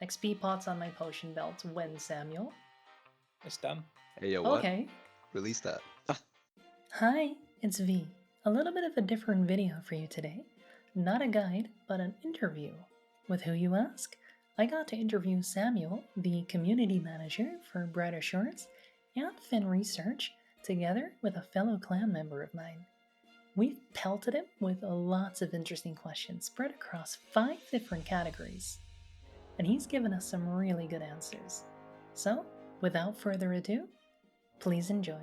XP pots on my potion belt when Samuel. It's done. Hey, yo, what? Okay. Release that. Hi, it's V. A little bit of a different video for you today. Not a guide, but an interview. With who you ask? I got to interview Samuel, the community manager for Brighter Shores and Fen Research, together with a fellow clan member of mine. We've pelted him with lots of interesting questions spread across 5 different categories. And he's given us some really good answers. So, without further ado, please enjoy.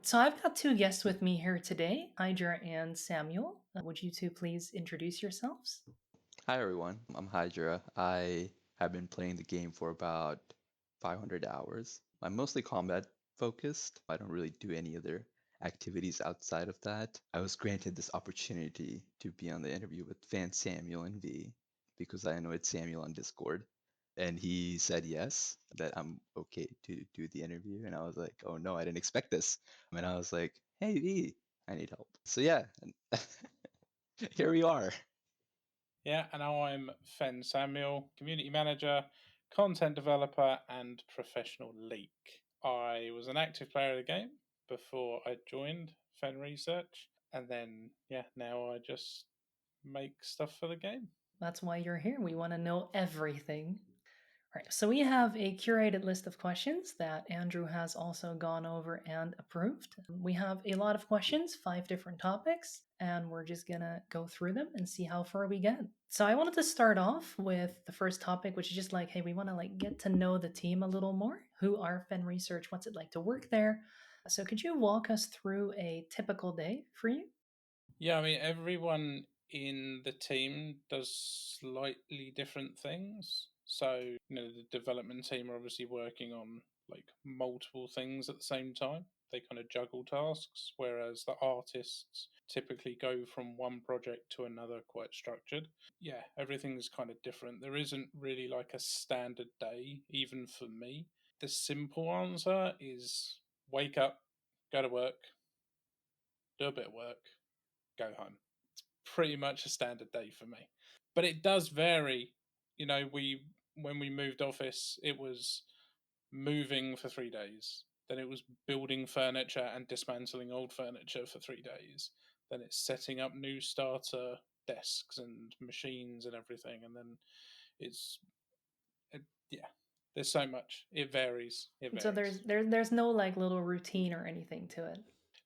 So I've got 2 guests with me here today, Hydra and Samuel. Would you two please introduce yourselves? Hi, everyone. I'm Hydra. I have been playing the game for about 500 hours. I'm mostly combat focused. I don't really do any other activities outside of that. I was granted this opportunity to be on the interview with Fan Samuel and V because I annoyed Samuel on Discord. And he said yes, that I'm okay to do the interview. And I was like, oh no, I didn't expect this. And I was like, hey V, I need help. So yeah, here we are. Yeah, and I'm Fen Samuel, community manager, content developer, and professional leak. I was an active player of the game before I joined Fen Research, and then now I just make stuff for the game. That's why you're here. We want to know everything. Right, so we have a curated list of questions that Andrew has also gone over and approved. We have a lot of questions, 5 different topics, and we're just gonna go through them and see how far we get. So I wanted to start off with the first topic, which is just like, hey, we want to get to know the team a little more. Who are Fen Research? What's it like to work there? So could you walk us through a typical day for you? Yeah, I mean, everyone in the team does slightly different things. So, the development team are obviously working on like multiple things at the same time. They kind of juggle tasks, whereas the artists typically go from one project to another quite structured. Yeah, everything's kind of different. There isn't really like a standard day, even for me. The simple answer is wake up, go to work, do a bit of work, go home. It's pretty much a standard day for me. But it does vary. When we moved office, it was moving for 3 days. Then it was building furniture and dismantling old furniture for 3 days. Then it's setting up new starter desks and machines and everything. And then yeah, there's so much. It varies. It So varies. there's no like little routine or anything to it.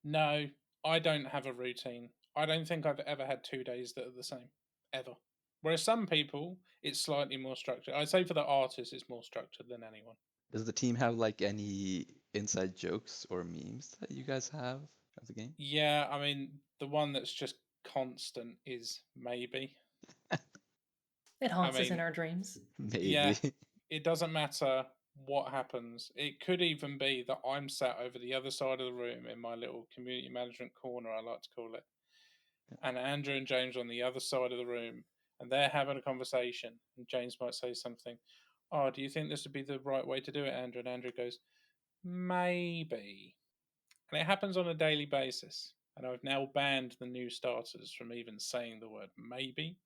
No, I don't have a routine. I don't think I've ever had 2 days that are the same, ever. Whereas some people, it's slightly more structured. I'd say for the artists, it's more structured than anyone. Does the team have like any inside jokes or memes that you guys have of the game? Yeah, I mean, the one that's just constant is maybe. It I haunts us in mean, our dreams. Maybe. yeah, it doesn't matter what happens. It could even be that I'm sat over the other side of the room in my little community management corner, I like to call it, and Andrew and James are on the other side of the room, and they're having a conversation, and James might say something. Oh, do you think this would be the right way to do it, Andrew? And Andrew goes, maybe. And it happens on a daily basis. And I've now banned the new starters from even saying the word maybe.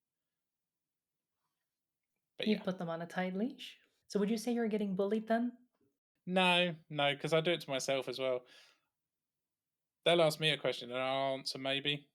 But You've yeah. put them on a tight leash. So would you say you're getting bullied then? No, because I do it to myself as well. They'll ask me a question and I'll answer maybe.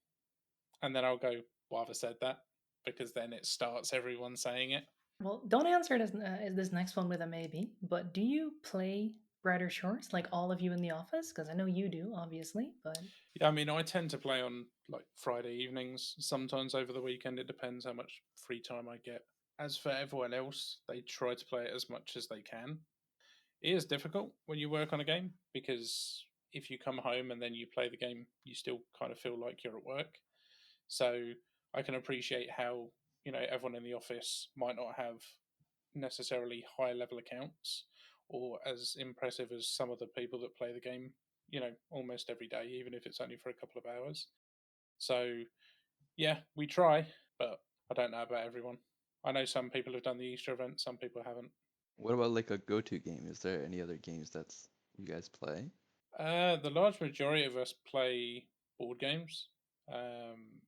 And then I'll go, why have I said that? Because then it starts everyone saying it. Well, don't answer this next one with a maybe, but do you play Brighter Shores, like all of you in the office? Because I know you do, obviously, but Yeah, I mean, I tend to play on like Friday evenings, sometimes over the weekend. It depends how much free time I get. As for everyone else, they try to play it as much as they can. It is difficult when you work on a game because if you come home and then you play the game, you still kind of feel like you're at work. So I can appreciate how, everyone in the office might not have necessarily high level accounts or as impressive as some of the people that play the game, almost every day, even if it's only for a couple of hours. So, yeah, we try, but I don't know about everyone. I know some people have done the Easter event, some people haven't. What about like a go-to game? Is there any other games that's you guys play? The large majority of us play board games. Um,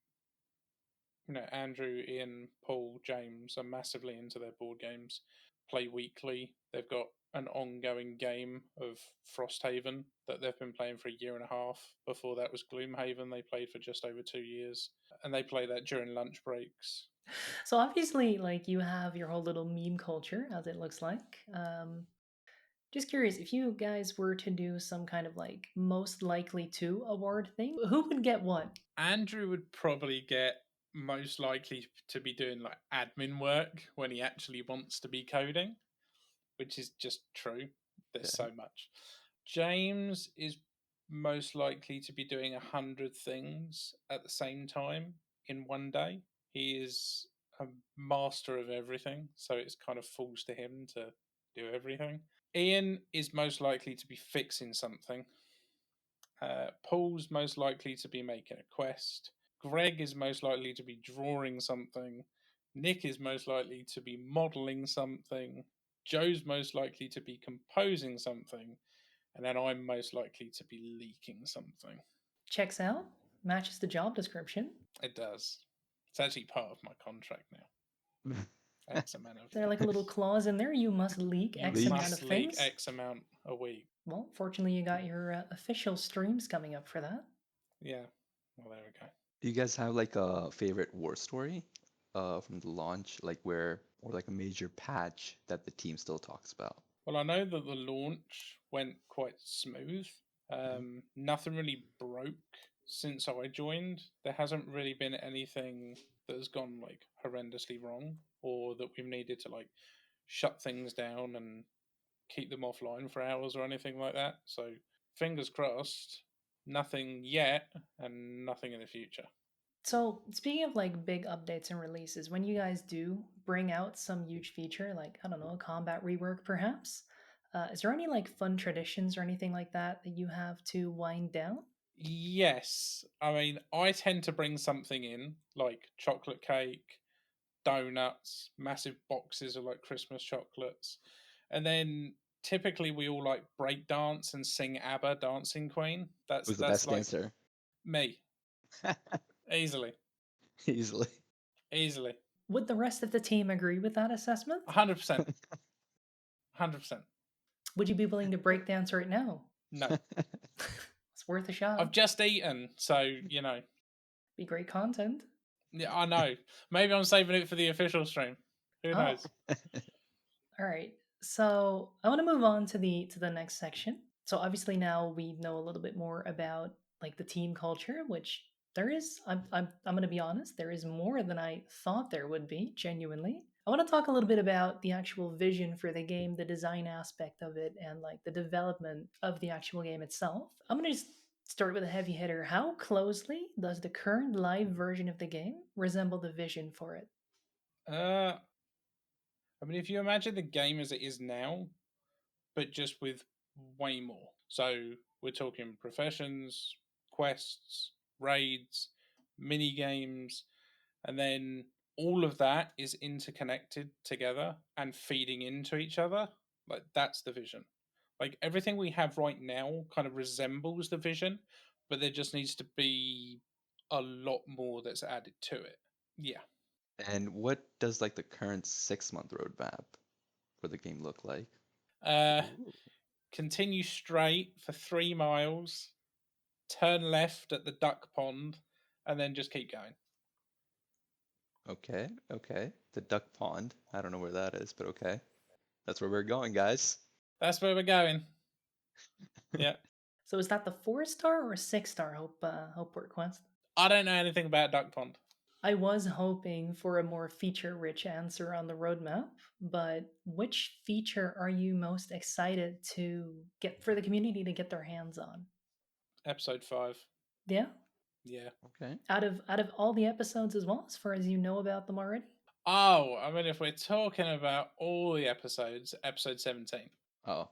Andrew, Ian, Paul, James are massively into their board games. play weekly. They've got an ongoing game of Frosthaven that they've been playing for a year and a half. Before that was Gloomhaven. They played for just over 2 years, and they play that during lunch breaks. So obviously, like you have your whole little meme culture, as it looks like. Just curious, if you guys were to do some kind of like most likely to award thing, who would get what? Andrew would probably get most likely to be doing like admin work when he actually wants to be coding, which is just true. There's Okay. so much. James is most likely to be doing 100 things at the same time in one day. He is a master of everything, so it's kind of falls to him to do everything. Ian is most likely to be fixing something. Paul's most likely to be making a quest. Greg is most likely to be drawing something. Nick is most likely to be modeling something. Joe's most likely to be composing something. And then I'm most likely to be leaking something. Checks out, matches the job description. It does. It's actually part of my contract now. X amount of. Is there like a little clause in there? You must leak You X amount must of leak things. X amount a week. Well, fortunately, you got your official streams coming up for that. Yeah. Well, there we go. Do you guys have like a favorite war story from the launch, like where, or like a major patch that the team still talks about? Well, I know that the launch went quite smooth. Nothing really broke since I joined. There hasn't really been anything that has gone like horrendously wrong, or that we've needed to like shut things down and keep them offline for hours or anything like that. So fingers crossed, nothing yet, and nothing in the future. So, speaking of like big updates and releases, when you guys do bring out some huge feature, like, I don't know, a combat rework perhaps, is there any like fun traditions or anything like that that you have to wind down? Yes, I mean, I tend to bring something in like chocolate cake, donuts, massive boxes of like Christmas chocolates, and then typically we all like break dance and sing ABBA Dancing Queen. Who's the That's best like dancer? me, easily, Easily. easily, Would the rest of the team agree with that assessment? 100%, 100%. Would you be willing to break dance right now? No, It's worth a shot. I've just eaten, so you know. Be great content. Yeah, I know. Maybe I'm saving it for the official stream. Who Oh, knows? all right. So I want to move on to the next section. So obviously now we know a little bit more about like the team culture, which there is. I'm going to be honest. There is more than I thought there would be. Genuinely, I want to talk a little bit about the actual vision for the game, the design aspect of it, and like the development of the actual game itself. I'm going to just start with a heavy hitter. How closely does the current live version of the game resemble the vision for it? Uh, I mean, if you imagine the game as it is now, but just with way more. So we're talking professions, quests, raids, mini games, and then all of that is interconnected together and feeding into each other. Like that's the vision. Like everything we have right now kind of resembles the vision, but there just needs to be a lot more that's added to it. Yeah. And what does like the current 6-month roadmap for the game look like? Uh, Ooh. Continue straight for 3 miles, turn left at the duck pond, and then just keep going. Okay, okay. The Duck Pond. I don't know where that is, but okay. That's where we're going, guys. That's where we're going. Yeah. So is that the 4-star or 6-star Hopeport quest? I don't know anything about Duck Pond. I was hoping for a more feature-rich answer on the roadmap, but which feature are you most excited to get for the community to get their hands on? Episode 5. Yeah, Yeah. Okay. out of all the episodes as well, as far as you know about them already. Oh, I mean, if we're talking about all the episodes, episode 17. Oh,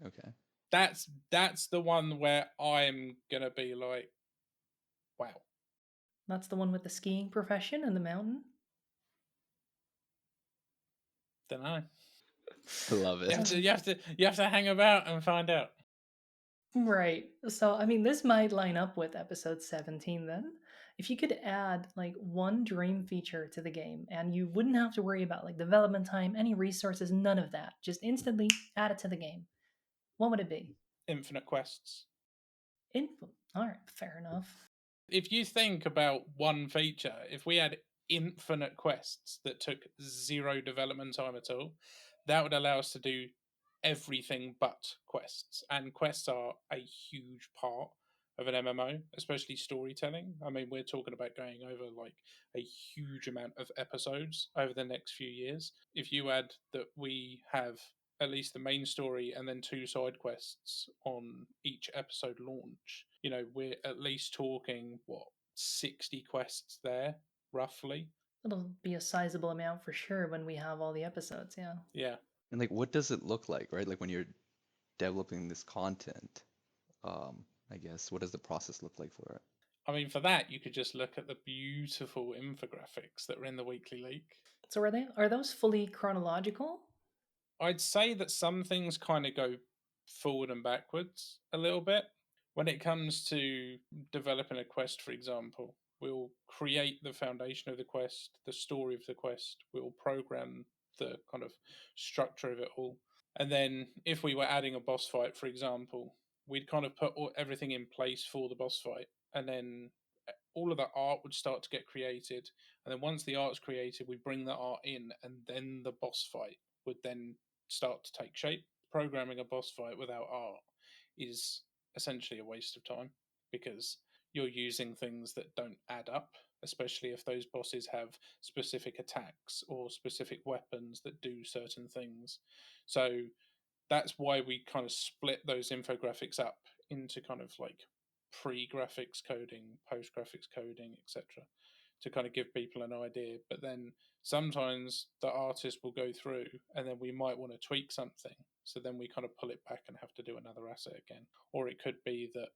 okay. That's the one where I'm gonna be like, wow. That's the one with the skiing profession and the mountain. Don't know. I love You have it. to you have to hang about and find out. Right. So, I mean, this might line up with episode 17 then. If you could add like one dream feature to the game and you wouldn't have to worry about like development time, any resources, none of that, just instantly add it to the game, what would it be? Infinite quests. Info. All right, fair enough. If you think about one feature, if we had infinite quests that took zero development time at all, that would allow us to do everything but quests. And quests are a huge part of an MMO, especially storytelling. I mean, we're talking about going over like a huge amount of episodes over the next few years. If you add that we have at least the main story and then 2 side quests on each episode launch, we're at least talking what, 60 quests there, roughly. It'll be a sizable amount for sure when we have all the episodes, yeah. Yeah. And like, what does it look like, right? Like when you're developing this content, I guess, what does the process look like for it? I mean, for that, you could just look at the beautiful infographics that are in the weekly leak. So are those fully chronological? I'd say that some things kind of go forward and backwards a little bit. When it comes to developing a quest, for example, we'll create the foundation of the quest, the story of the quest, we'll program the kind of structure of it all. And then if we were adding a boss fight, for example, we'd kind of put everything in place for the boss fight. And then all of the art would start to get created. And then once the art's created, we bring the art in, and then the boss fight would then start to take shape. Programming a boss fight without art is essentially a waste of time because you're using things that don't add up, especially if those bosses have specific attacks or specific weapons that do certain things. So that's why we kind of split those infographics up into kind of like pre-graphics coding, post-graphics coding, etc., to kind of give people an idea. But then sometimes the artist will go through and then we might want to tweak something. So then we kind of pull it back and have to do another asset again. Or it could be that,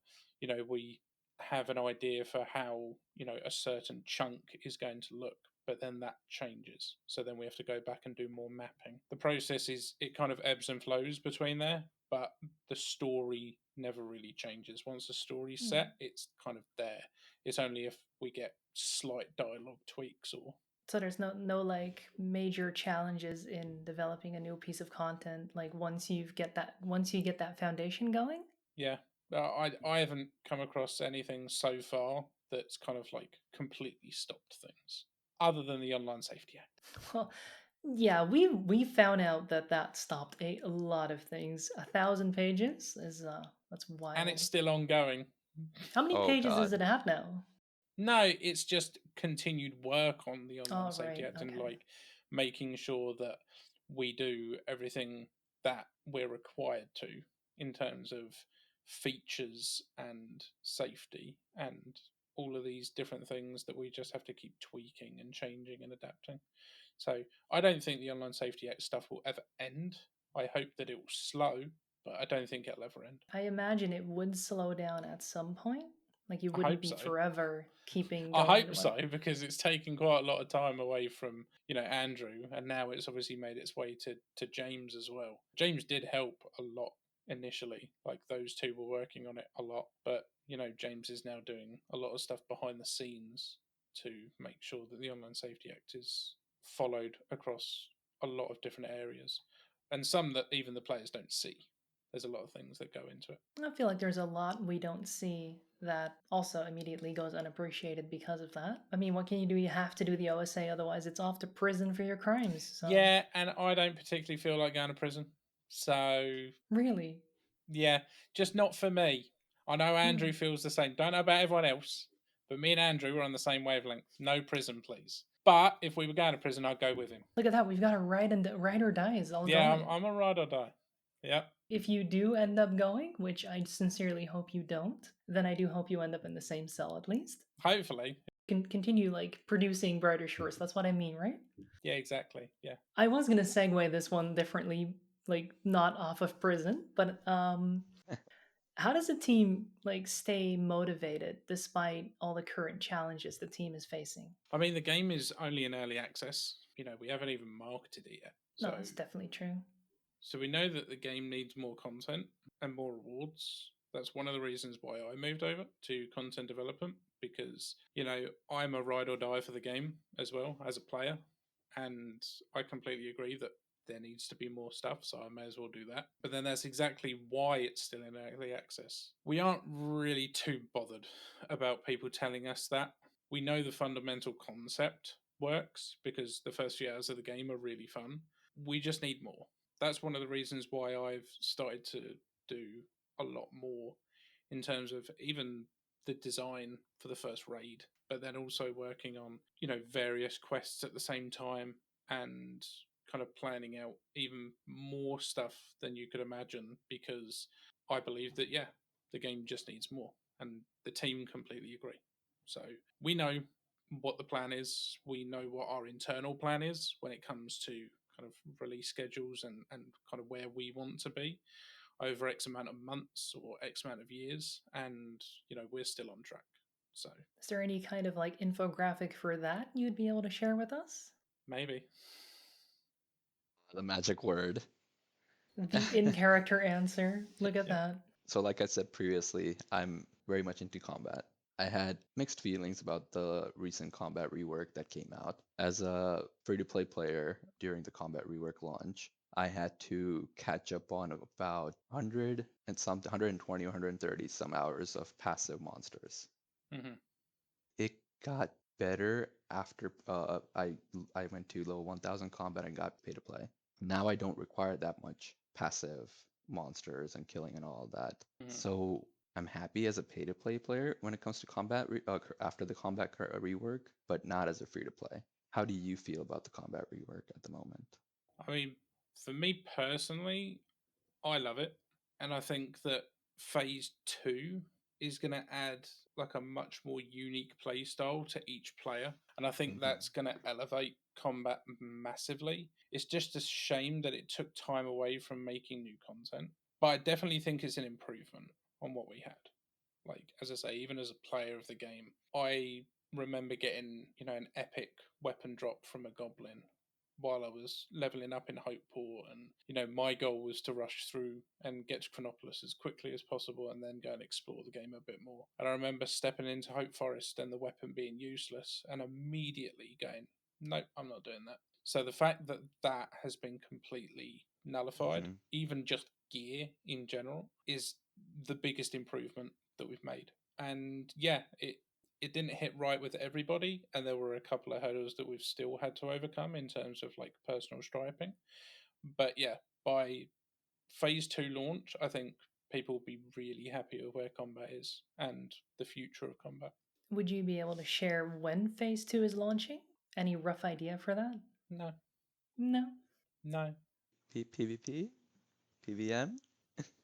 we have an idea for how, a certain chunk is going to look, but then that changes. So then we have to go back and do more mapping. The process is, it kind of ebbs and flows between there, but the story never really changes. Once the story's set, it's kind of there. It's only if we get slight dialogue tweaks or So there's no like major challenges in developing a new piece of content like once you get that foundation going? yeah. I haven't come across anything so far that's kind of like completely stopped things, other than the Online Safety Act. Well, yeah, we found out that stopped a lot of things. 1,000 pages is that's And it's wild. still ongoing. How many Oh pages does God. it have now? No, it's just continued work on the Online Oh, Safety right. Act and Okay. like making sure that we do everything that we're required to in terms of features and safety and all of these different things that we just have to keep tweaking and changing and adapting. So I don't think the Online Safety Act stuff will ever end. I hope that it will slow, but I don't think it'll ever end. I imagine it would slow down at some point. Like you I wouldn't hope be so. forever keeping I going to hope one. so because it's taken quite a lot of time away from Andrew, and now it's obviously made its way to James as well. James did help a lot initially, like those two were working on it a lot, but James is now doing a lot of stuff behind the scenes to make sure that the Online Safety Act is followed across a lot of different areas, and some that even the players don't see. There's a lot of things that go into it. I feel like there's a lot we don't see that also immediately goes unappreciated because of that. I mean, what can you do? You have to do the OSA, otherwise it's off to prison for your crimes. So Yeah, and I don't particularly feel like going to prison. So, really, yeah, just not for me. I know Andrew feels the same. Don't know about everyone else, but me and Andrew were on the same wavelength. No prison, please. But if we were going to prison, I'd go with him. look at that. We've got a ride or die is all Yeah, going. I'm a ride or die. Yeah, If you do end up going, which I sincerely hope you don't, then I do hope you end up in the same cell at least. hopefully. Continue like producing Brighter Shores. That's what I mean, right? Yeah, exactly. Yeah. I was gonna segue this one differently, like not off of prison, but how does a team like stay motivated despite all the current challenges the team is facing? I mean, the game is only in early access. We haven't even marketed it yet. No, So, that's definitely true. so we know that the game needs more content and more rewards. That's one of the reasons why I moved over to content development, because, I'm a ride or die for the game as well as a player. And I completely agree that there needs to be more stuff, so I may as well do that. But then that's exactly why it's still in early access. We aren't really too bothered about people telling us that. We know the fundamental concept works because the first few hours of the game are really fun. We just need more. That's one of the reasons why I've started to do a lot more in terms of even the design for the first raid, but then also working on, various quests at the same time and kind of planning out even more stuff than you could imagine because I believe that, yeah, the game just needs more. And the team completely agree. So we know what the plan is. We know what our internal plan is when it comes to kind of release schedules and kind of where we want to be over X amount of months or X amount of years. And, we're still on track. So Is there any kind of like infographic for that you'd be able to share with us? maybe. The magic word. The in character answer. Look at Yeah. that. So, like I said previously, I'm very much into combat. I had mixed feelings about the recent combat rework that came out. As a free to play player during the combat rework launch, I had to catch up on about 100 and some 120 or 130 some hours of passive monsters. Mm-hmm. It got better after I went to level 1000 combat and got pay to play. Now I don't require that much passive monsters and killing and all of that. Mm-hmm. So I'm happy as a pay to play player when it comes to combat after the combat rework, but not as a free to play. How do you feel about the combat rework at the moment? I mean, for me personally, I love it. And I think that phase two is going to add like a much more unique play style to each player. And I think that's going to elevate combat massively. It's just a shame that it took time away from making new content. But I definitely think it's an improvement on what we had. Like, as I say, even as a player of the game, I remember getting, an epic weapon drop from a goblin while I was leveling up in Hopeport, and my goal was to rush through and get to Chronopolis as quickly as possible, and then go and explore the game a bit more. And I remember stepping into Hope Forest and the weapon being useless, and immediately going, "Nope, I'm not doing that." So the fact that that has been completely nullified, even just gear in general, is the biggest improvement that we've made. And yeah, it didn't hit right with everybody, and there were a couple of hurdles that we've still had to overcome in terms of like personal striping. But yeah, by phase two launch, I think people will be really happy with where combat is and the future of combat. Would you be able to share when phase 2 is launching? Any rough idea for that? No. No. No. PvP? PVM?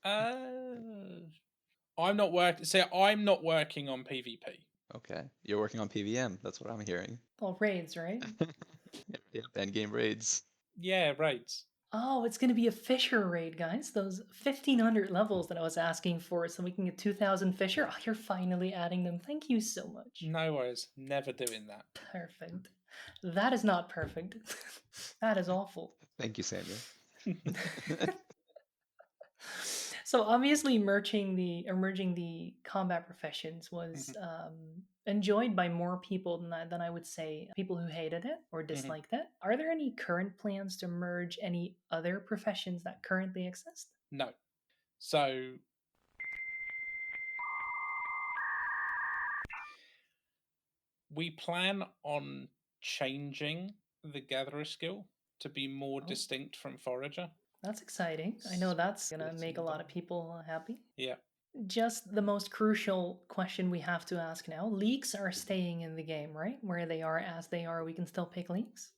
I'm not working. See, I'm not working on PvP. Okay. You're working on PVM. That's what I'm hearing. Well, raids, right? Yeah, end game raids. Yeah, raids. Oh, it's going to be a Fisher raid, guys. Those 1500 levels that I was asking for so we can get 2000 Fisher. Oh, you're finally adding them. Thank you so much. No worries. Never doing that. Perfect. That is not perfect. That is awful. Thank you, Samuel. So obviously, merging the combat professions was enjoyed by more people than I would say people who hated it or disliked it. Are there any current plans to merge any other professions that currently exist? No. So we plan on changing the gatherer skill to be more distinct from forager. That's exciting. I know that's gonna make a lot of people happy. Yeah. Just the most crucial question we have to ask now. Leaks are staying in the game, right? Where they are as they are, we can still pick leaks?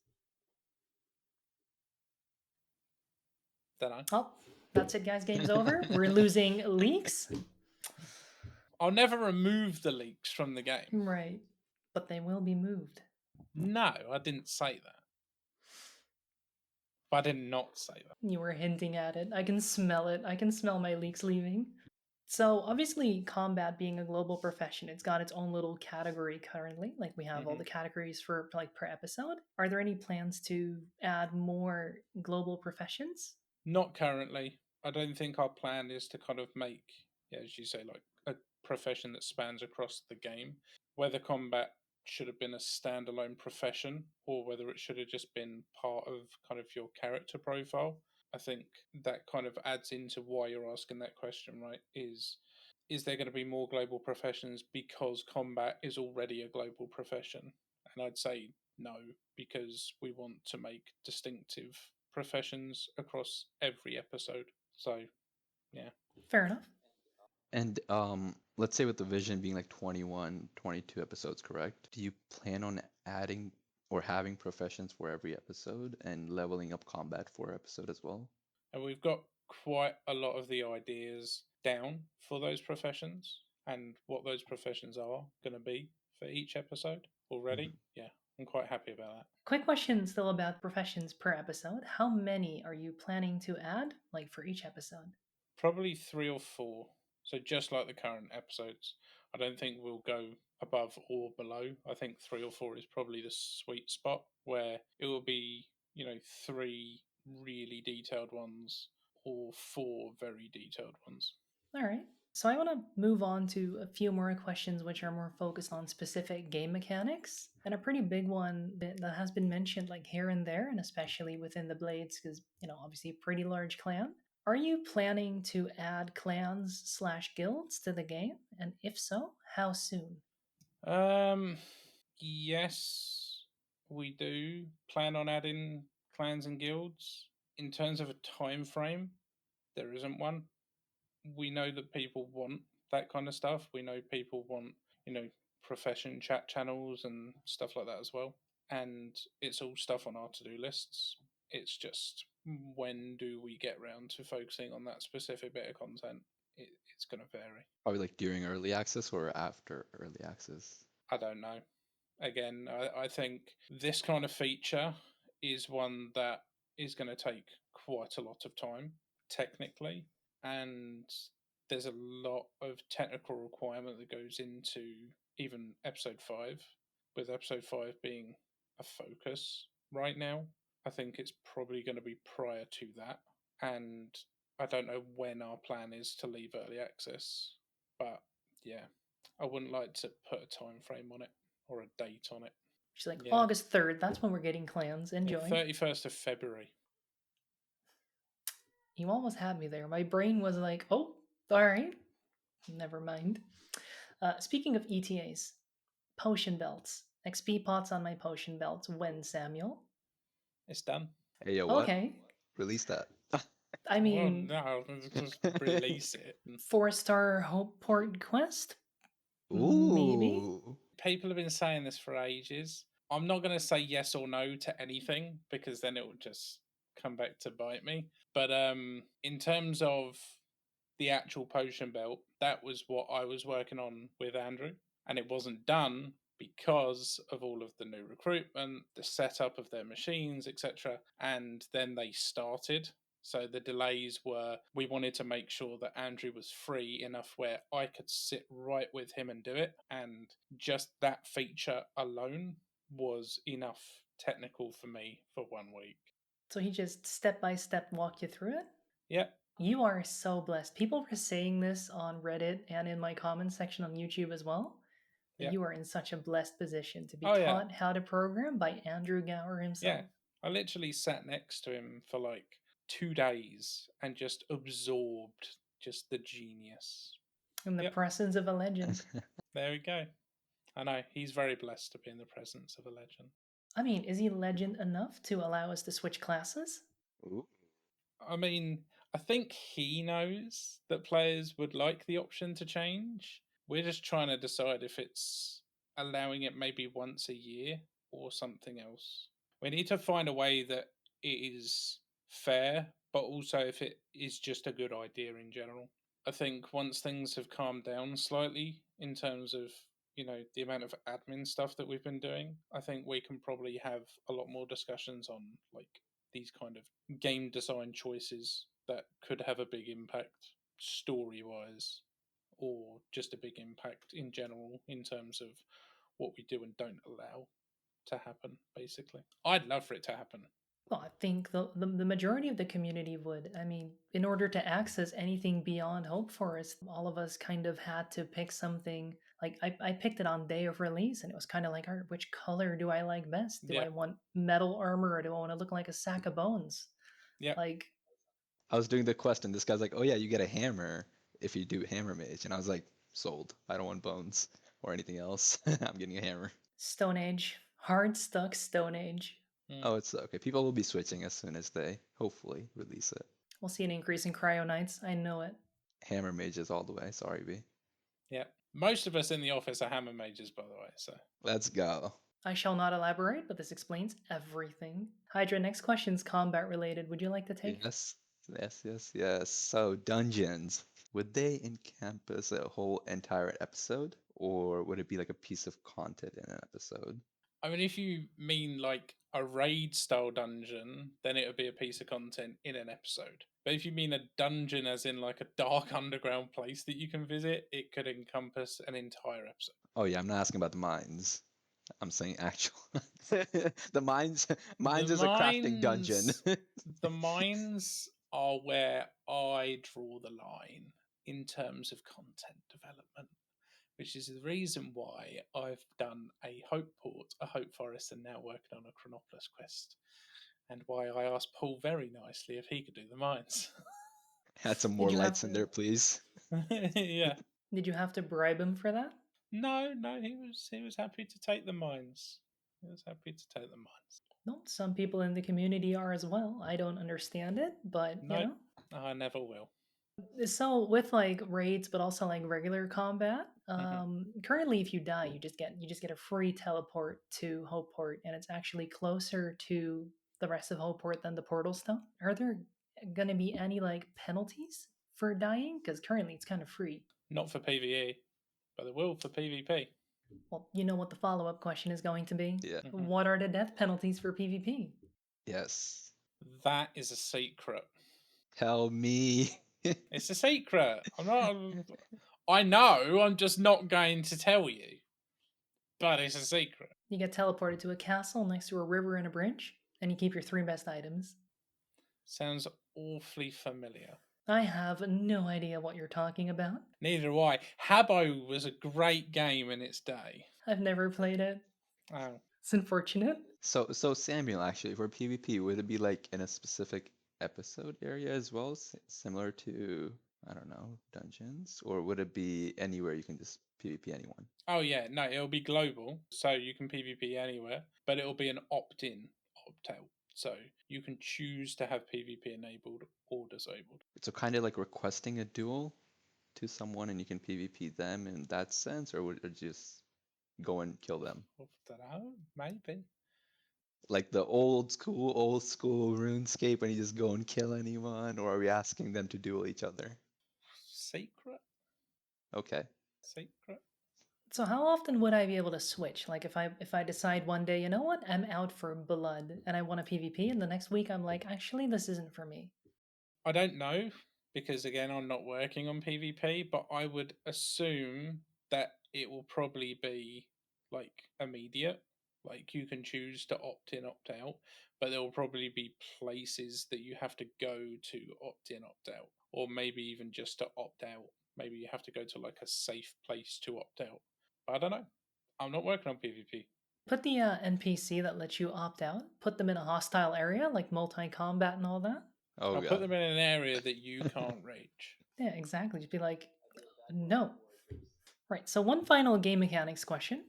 Don't know. Oh, that's it, guys. Game's over. We're losing leaks. I'll never remove the leaks from the game. Right. But they will be moved. No, I didn't say that. But I did not say that. You were hinting at it. I can smell it. I can smell my leaks leaving. So obviously, combat being a global profession, it's got its own little category currently. Like we have all the categories for like per episode. Are there any plans to add more global professions? Not currently. I don't think our plan is to kind of make, as you say, like a profession that spans across the game. whether combat should have been a standalone profession or whether it should have just been part of kind of your character profile. I think that kind of adds into why you're asking that question, right? Is there going to be more global professions because combat is already a global profession? And I'd say no, because we want to make distinctive professions across every episode. So, yeah. Fair enough. And let's say with the vision being like 21, 22 episodes, correct? Do you plan on adding or having professions for every episode and leveling up combat for episode as well? And we've got quite a lot of the ideas down for those professions and what those professions are going to be for each episode already. Yeah, I'm quite happy about that. Quick question still about professions per episode. How many are you planning to add, like for each episode? Probably 3 or 4. So just like the current episodes, I don't think we'll go above or below. I think 3 or 4 is probably the sweet spot where it will be, 3 really detailed ones or 4 very detailed ones. All right. So I want to move on to a few more questions which are more focused on specific game mechanics. And a pretty big one that has been mentioned like here and there, and especially within the Blades, because, obviously a pretty large clan. Are you planning to add clans/guilds to the game? And if so, how soon? Um, yes, we do plan on adding clans and guilds. In terms of a time frame, there isn't one. We know that people want that kind of stuff. We know people want, profession chat channels and stuff like that as well. And it's all stuff on our to do lists. It's just when do we get round to focusing on that specific bit of content? It's going to vary. Probably like during early access or after early access. I don't know. Again, I think this kind of feature is one that is going to take quite a lot of time, technically, and there's a lot of technical requirement that goes into even episode 5, with episode 5 being a focus right now. I think it's probably going to be prior to that, and I don't know when our plan is to leave early access, but yeah, I wouldn't like to put a time frame on it or a date on it. She's like, Yeah. August 3rd, that's when we're getting clans. Enjoy. 31st of February. You almost had me there. My brain was like, oh, all right. Never mind. Speaking of ETAs, potion belts. XP pots on my potion belts. When, Samuel? It's done. Hey, yo, what? Okay. Release that. I Well, mean, no, just release it. 4-star Hope Port quest? Maybe? Ooh. People have been saying this for ages. I'm not going to say yes or no to anything because then it will just come back to bite me. But in terms of the actual potion belt, that was what I was working on with Andrew, and it wasn't done because of all of the new recruitment, the setup of their machines, etc. And then they started. So the delays were we wanted to make sure that Andrew was free enough where I could sit right with him and do it. And just that feature alone was enough technical for me for 1 week. So he just step by step walked you through it? Yeah. You are so blessed. People were saying this on Reddit and in my comments section on YouTube as well. That Yeah. you are in such a blessed position to be Oh, yeah. taught how to program by Andrew Gower himself. Yeah. I literally sat next to him for like 2 days and just absorbed just the genius. In the Yep. presence of a legend. There we go. I know he's very blessed to be in the presence of a legend. I mean, is he legend enough to allow us to switch classes? Ooh. I mean, I think he knows that players would like the option to change. We're just trying to decide if it's allowing it maybe once a year or something else. We need to find a way that it is fair, but also if it is just a good idea in general. I think once things have calmed down slightly in terms of, the amount of admin stuff that we've been doing, I think we can probably have a lot more discussions on like these kind of game design choices that could have a big impact story wise or just a big impact in general in terms of what we do and don't allow to happen, basically. I'd love for it to happen. Well, I think the majority of the community would. I mean, in order to access anything beyond Hope Forest, all of us kind of had to pick something Like I picked it on day of release, and it was kind of like, all right, which color do I like best? Do Yeah. I want metal armor, or do I want to look like a sack of bones? Yeah. Like, I was doing the quest, and this guy's like, "Oh yeah, you get a hammer if you do hammer mage," and I was like, "Sold. I don't want bones or anything else. I'm getting a hammer." Stone Age, hard stuck Stone Age. Oh, it's okay. People will be switching as soon as they hopefully release it. We'll see an increase in Cryo Knights. I know it. Hammer mages all the way. Sorry, B. Yeah. Most of us in the office are hammer mages, by the way. So Let's go. I shall not elaborate, but this explains everything. Hydra, next question's combat related. Would you like to take? Yes, yes, yes, yes. So, dungeons. Would they encompass a whole entire episode, or would it be like a piece of content in an episode? I mean, if you mean like a raid style dungeon, then it would be a piece of content in an episode. But if you mean a dungeon as in like a dark underground place that you can visit, it could encompass an entire episode. Oh yeah, I'm not asking about the mines. I'm saying actual. The mines. The Mines is a crafting dungeon. mines are where I draw the line in terms of content development, which is the reason why I've done a Hope Port, a Hope Forest, and now working on a Chronopolis quest, and why I asked Paul very nicely if he could do the mines. Add some Did more you have lights in there, to? please. Yeah. Did you have to bribe him for that? No, he was happy to take the mines. He was happy to take the mines. No, some people in the community are as well. I don't understand it, but No, I never will. So with like raids, but also like regular combat. Mhm. Currently, if you die, you just get a free teleport to Hopeport, and it's actually closer to the rest of Hopeport than the Portal Stone. Are there gonna be any like penalties for dying? Because currently it's kind of free. Not for PvE, but they will for PvP. Well, you know what the follow-up question is going to be. Yeah. Mhm. What are the death penalties for PvP? Yes. That is a secret. Tell me. It's a secret. I'm not. I know. I'm just not going to tell you. But it's a secret. You get teleported to a castle next to a river and a bridge, and you keep your 3 best items. Sounds awfully familiar. I have no idea what you're talking about. Neither do I. Habbo was a great game in its day. I've never played it. Oh. It's unfortunate. So Samuel, actually, for PvP, would it be like in a specific episode area as well, similar to, I don't know, dungeons, or would it be anywhere you can just PvP anyone? Oh yeah, no, it'll be global, so you can PvP anywhere, but it'll be an opt-in, opt-out. So you can choose to have PvP enabled or disabled. So kind of like requesting a duel to someone and you can PvP them in that sense, or would it just go and kill them? I don't know, maybe. Like the old school RuneScape, and you just go and kill anyone, or are we asking them to duel each other? Secret? Okay. Secret? So how often would I be able to switch? Like if I decide one day, you know what, I'm out for blood and I want a PvP, and the next week I'm like, actually, this isn't for me. I don't know, because again, I'm not working on PvP, but I would assume that it will probably be like immediate. Like you can choose to opt in, opt out, but there will probably be places that you have to go to opt in, opt out, or maybe even just to opt out. Maybe you have to go to like a safe place to opt out. But I don't know. I'm not working on PvP. Put the NPC that lets you opt out, put them in a hostile area like multi-combat and all that. Oh I'll put god. them in an area that you can't reach. Yeah, exactly. Just be like, no. Right. So one final game mechanics question.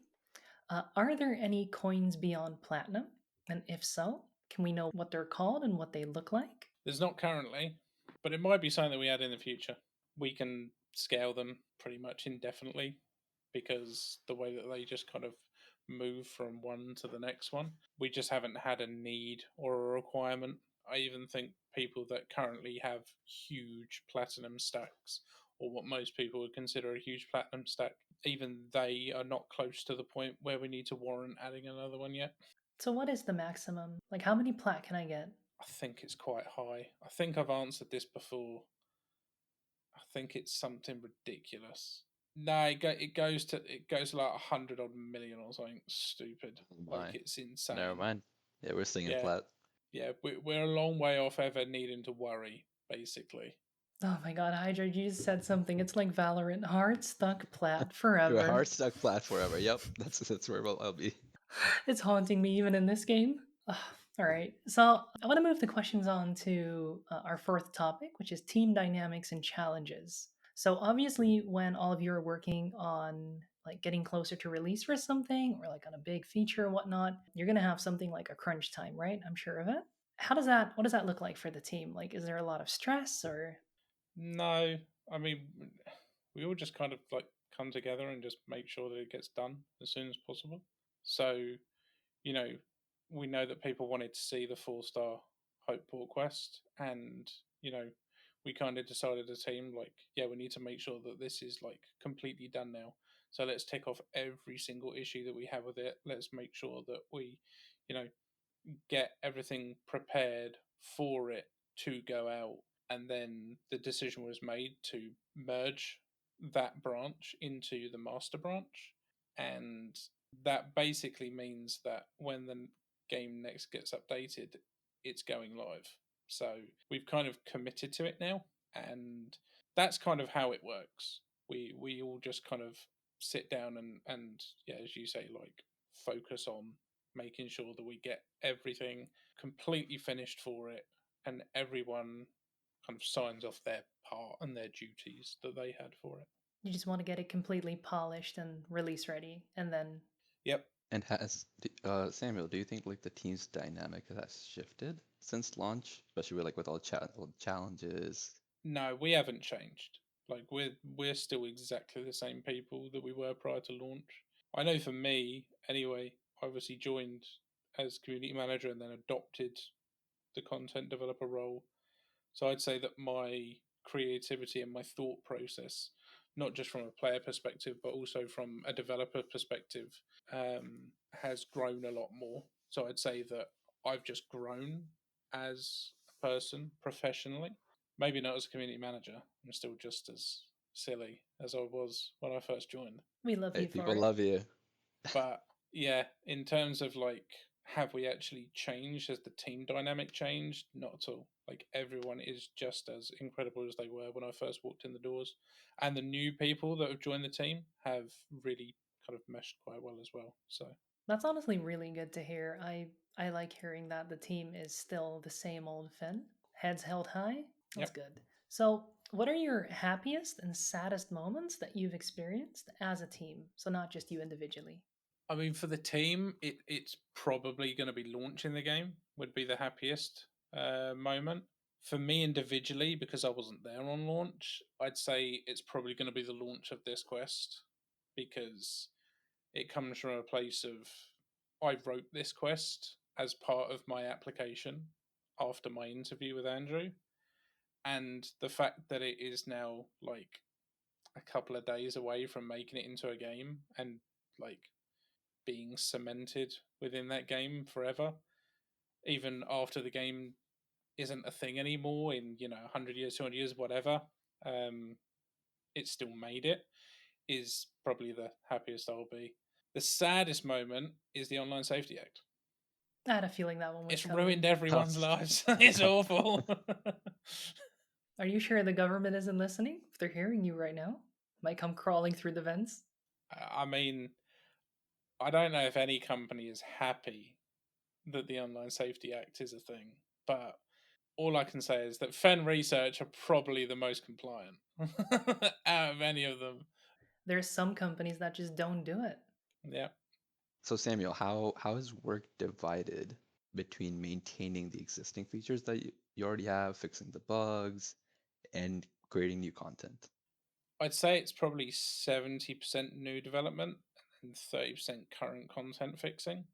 Are there any coins beyond platinum? And if so, can we know what they're called and what they look like? There's not currently, but it might be something that we add in the future. We can scale them pretty much indefinitely because the way that they just kind of move from one to the next one, we just haven't had a need or a requirement. I even think people that currently have huge platinum stacks, or what most people would consider a huge platinum stack, even they are not close to the point where we need to warrant adding another one yet. So what is the maximum? Like how many plat can I get? I think it's quite high. I think I've answered this before. I think it's something ridiculous. No, it goes to like 100 odd million or something stupid. Oh Like my. it's Never insane. mind. Yeah, we're singing Yeah, plat. yeah, we're a long way off ever needing to worry. Basically, Oh my god, Hydra, you just said something. It's like Valorant. Heart stuck plat To a forever. hard stuck flat forever. Yep, that's where I'll be. It's haunting me even in this game. Ugh, all right, so I want to move the questions on to our fourth topic, which is team dynamics and challenges. So obviously, when all of you are working on like getting closer to release for something or like on a big feature or whatnot, you're gonna have something like a crunch time, right? I'm sure of it. How does that? What does that look like for the team? Like, is there a lot of stress or? No, I mean, we all just kind of like come together and just make sure that it gets done as soon as possible. So, you know, we know that people wanted to see the 4-star Hope Port quest, and you know, we kind of decided as a team, like, yeah, we need to make sure that this is like completely done now. So let's tick off every single issue that we have with it. Let's make sure that we, you know, get everything prepared for it to go out. And then the decision was made to merge that branch into the master branch. And that basically means that when the game next gets updated, it's going live. So we've kind of committed to it now. And that's kind of how it works. We all just kind of sit down and yeah, as you say, like focus on making sure that we get everything completely finished for it and everyone kind of signs off their part and their duties that they had for it. You just want to get it completely polished and release ready, and then Yep. And Samuel, do you think like the team's dynamic has shifted since launch, especially with all the challenges? No, we haven't changed. Like we're still exactly the same people that we were prior to launch. I know for me, anyway, I obviously joined as community manager and then adopted the content developer role. So I'd say that my creativity and my thought process, not just from a player perspective, but also from a developer perspective, has grown a lot more. So I'd say that I've just grown as a person professionally. Maybe not as a community manager. I'm still just as silly as I was when I first joined. we love Hey, you for people it. love you. But yeah, in terms of like, have we actually changed? Has the team dynamic changed? Not at all. Like everyone is just as incredible as they were when I first walked in the doors, and the new people that have joined the team have really kind of meshed quite well as well. So That's honestly really good to hear. I like hearing that the team is still the same old Finn. Heads held high. That's yep. good. So, what are your happiest and saddest moments that you've experienced as a team? So not just you individually. I mean, for the team, it's probably going to be launching the game would be the happiest moment. For me individually, because I wasn't there on launch, I'd say it's probably going to be the launch of this quest because it comes from a place of I wrote this quest as part of my application after my interview with Andrew, and the fact that it is now like a couple of days away from making it into a game and like being cemented within that game forever, even after the game isn't a thing anymore in 100 years, 200 years, whatever. Um, it still made it. Is probably the happiest I'll be. The saddest moment is the Online Safety Act. I had a feeling that one was It's coming. ruined everyone's lives. It's awful. Are you sure the government isn't listening? If they're hearing you right now, might come crawling through the vents. I mean, I don't know if any company is happy that the Online Safety Act is a thing, but all I can say is that Fen Research are probably the most compliant out of any of them. There's some companies that just don't do it. Yeah. So Samuel, how is work divided between maintaining the existing features that you already have, fixing the bugs, and creating new content? I'd say it's probably 70% new development and 30% current content fixing.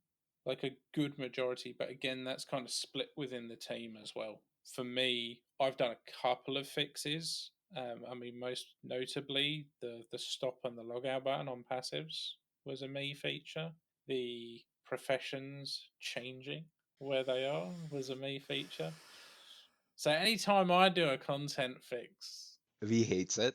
Like a good majority, but again, that's kind of split within the team as well. For me, I've done a couple of fixes. I mean, most notably, the stop and the log out button on passives was a me feature. The professions changing where they are was a me feature. So anytime I do a content fix, V hates it.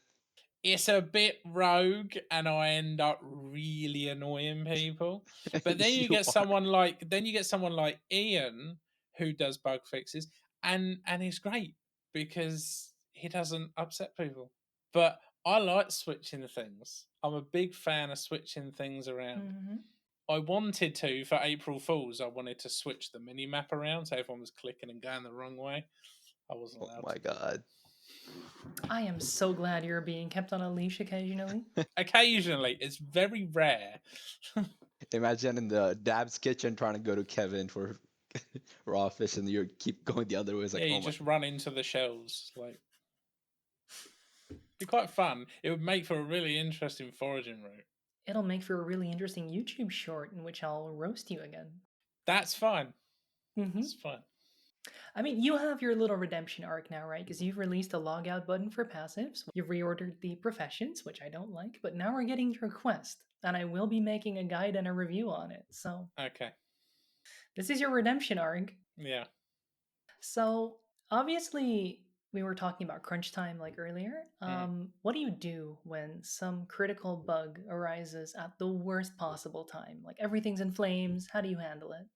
it's a bit rogue and I end up really annoying people. But then you You get are. someone like Ian who does bug fixes and it's great because he doesn't upset people. But I like switching things. I'm a big fan of switching things around. Hmm. I wanted to for April Fools. I wanted to switch the mini map around so everyone was clicking and going the wrong way. I wasn't Oh allowed my to do that. god. I am so glad you're being kept on a leash occasionally. Occasionally, it's very rare. Imagine in the Dab's kitchen trying to go to Kevin for raw fish and you keep going the other way. It's Yeah, like, you oh my. just run into the shells. Like, be quite fun. It would make for a really interesting foraging route. It'll make for a really interesting YouTube short in which I'll roast you again. That's fine. Hmm. It's fine. I mean, you have your little redemption arc now, right? Because you've released a logout button for passives. You've reordered the professions, which I don't like, but now we're getting your quest, and I will be making a guide and a review on it. So Okay. this is your redemption arc. Yeah. So obviously, we were talking about crunch time like earlier. Mm. What do you do when some critical bug arises at the worst possible time? Like everything's in flames. How do you handle it?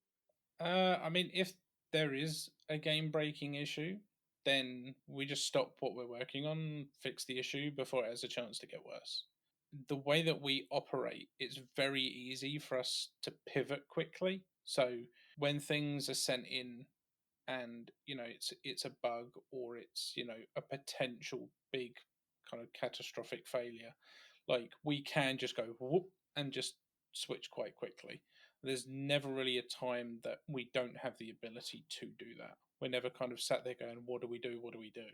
I mean, if there is a game breaking issue, then we just stop what we're working on, fix the issue before it has a chance to get worse. The way that we operate, it's very easy for us to pivot quickly. So when things are sent in and it's a bug or it's a potential big kind of catastrophic failure, like we can just go whoop and just switch quite quickly. There's never really a time that we don't have the ability to do that. We're never kind of sat there going, what do we do, what do we do?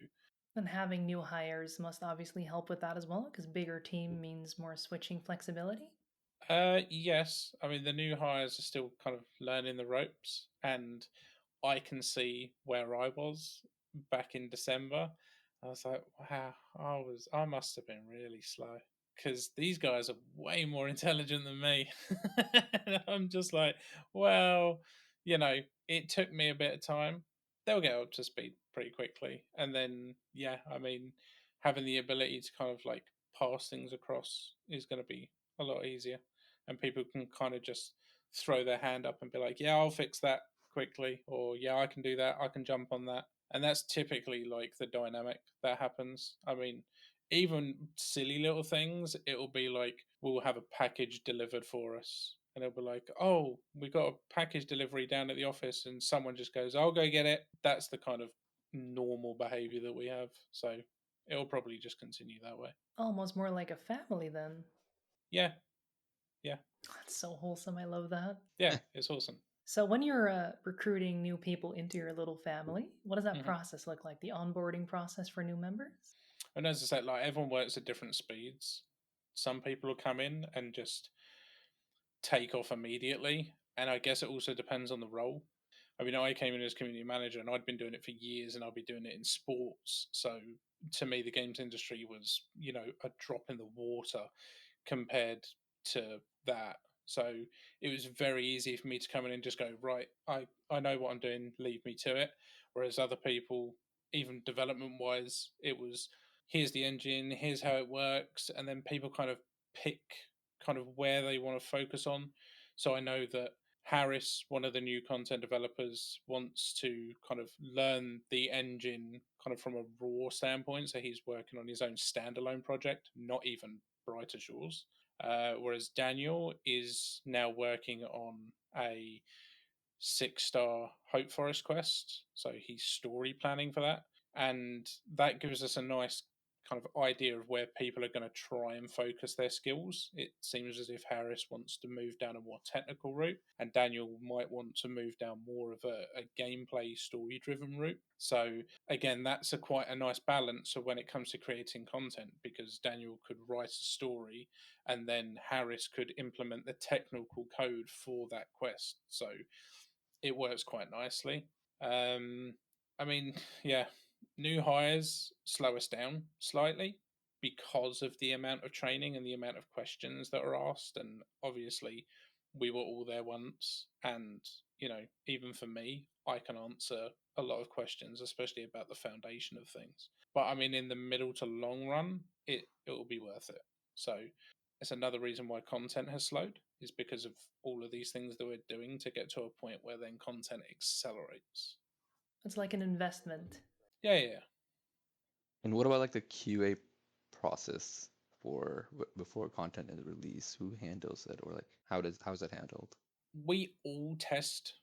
And having new hires must obviously help with that as well, because bigger team means more switching flexibility. Yes, I mean the new hires are still kind of learning the ropes, and I can see where I was back in December. I was like, wow, I must have been really slow because these guys are way more intelligent than me. And I'm just like, well, it took me a bit of time. They'll get up to speed pretty quickly, and then yeah, I mean, having the ability to kind of like pass things across is going to be a lot easier, and people can kind of just throw their hand up and be like, yeah, I'll fix that quickly, or yeah, I can do that, I can jump on that. And that's typically like the dynamic that happens. I mean, even silly little things, it'll be like we'll have a package delivered for us. And it'll be like, oh, we got a package delivery down at the office, and someone just goes, I'll go get it. That's the kind of normal behavior that we have. So it'll probably just continue that way. Almost more like a family then. Yeah, yeah, That's so wholesome. I love that. yeah, it's awesome. So, when you're recruiting new people into your little family, what does that Hmm. process look like? The onboarding process for new members? And as I said, like everyone works at different speeds. Some people will come in and just take off immediately, and I guess it also depends on the role. I mean, I came in as community manager, and I'd been doing it for years, and I'd be doing it in sports. So to me, the games industry was, a drop in the water compared to that. So it was very easy for me to come in and just go, right, I know what I'm doing, leave me to it. Whereas other people, even development wise, it was here's the engine, here's how it works, and then people kind of pick kind of where they want to focus on. So I know that Harris, one of the new content developers, wants to kind of learn the engine kind of from a raw standpoint. So he's working on his own standalone project, not even Brighter Shores. Whereas Daniel is now working on a 6-star Hope Forest quest. So he's story planning for that. And that gives us a nice kind of idea of where people are going to try and focus their skills. It seems as if Harris wants to move down a more technical route, and Daniel might want to move down more of a gameplay story driven route. So again, that's quite a nice balance of when it comes to creating content, because Daniel could write a story and then Harris could implement the technical code for that quest. So it works quite nicely. Um, I mean, yeah, new hires slow us down slightly because of the amount of training and the amount of questions that are asked. And obviously, we were all there once. And, even for me, I can answer a lot of questions, especially about the foundation of things. But I mean, in the middle to long run, it will be worth it. So it's another reason why content has slowed, is because of all of these things that we're doing to get to a point where then content accelerates. It's like an investment. Yeah, yeah, And what about like the QA process for before content is released? Who handles it, or like how's it handled? We all test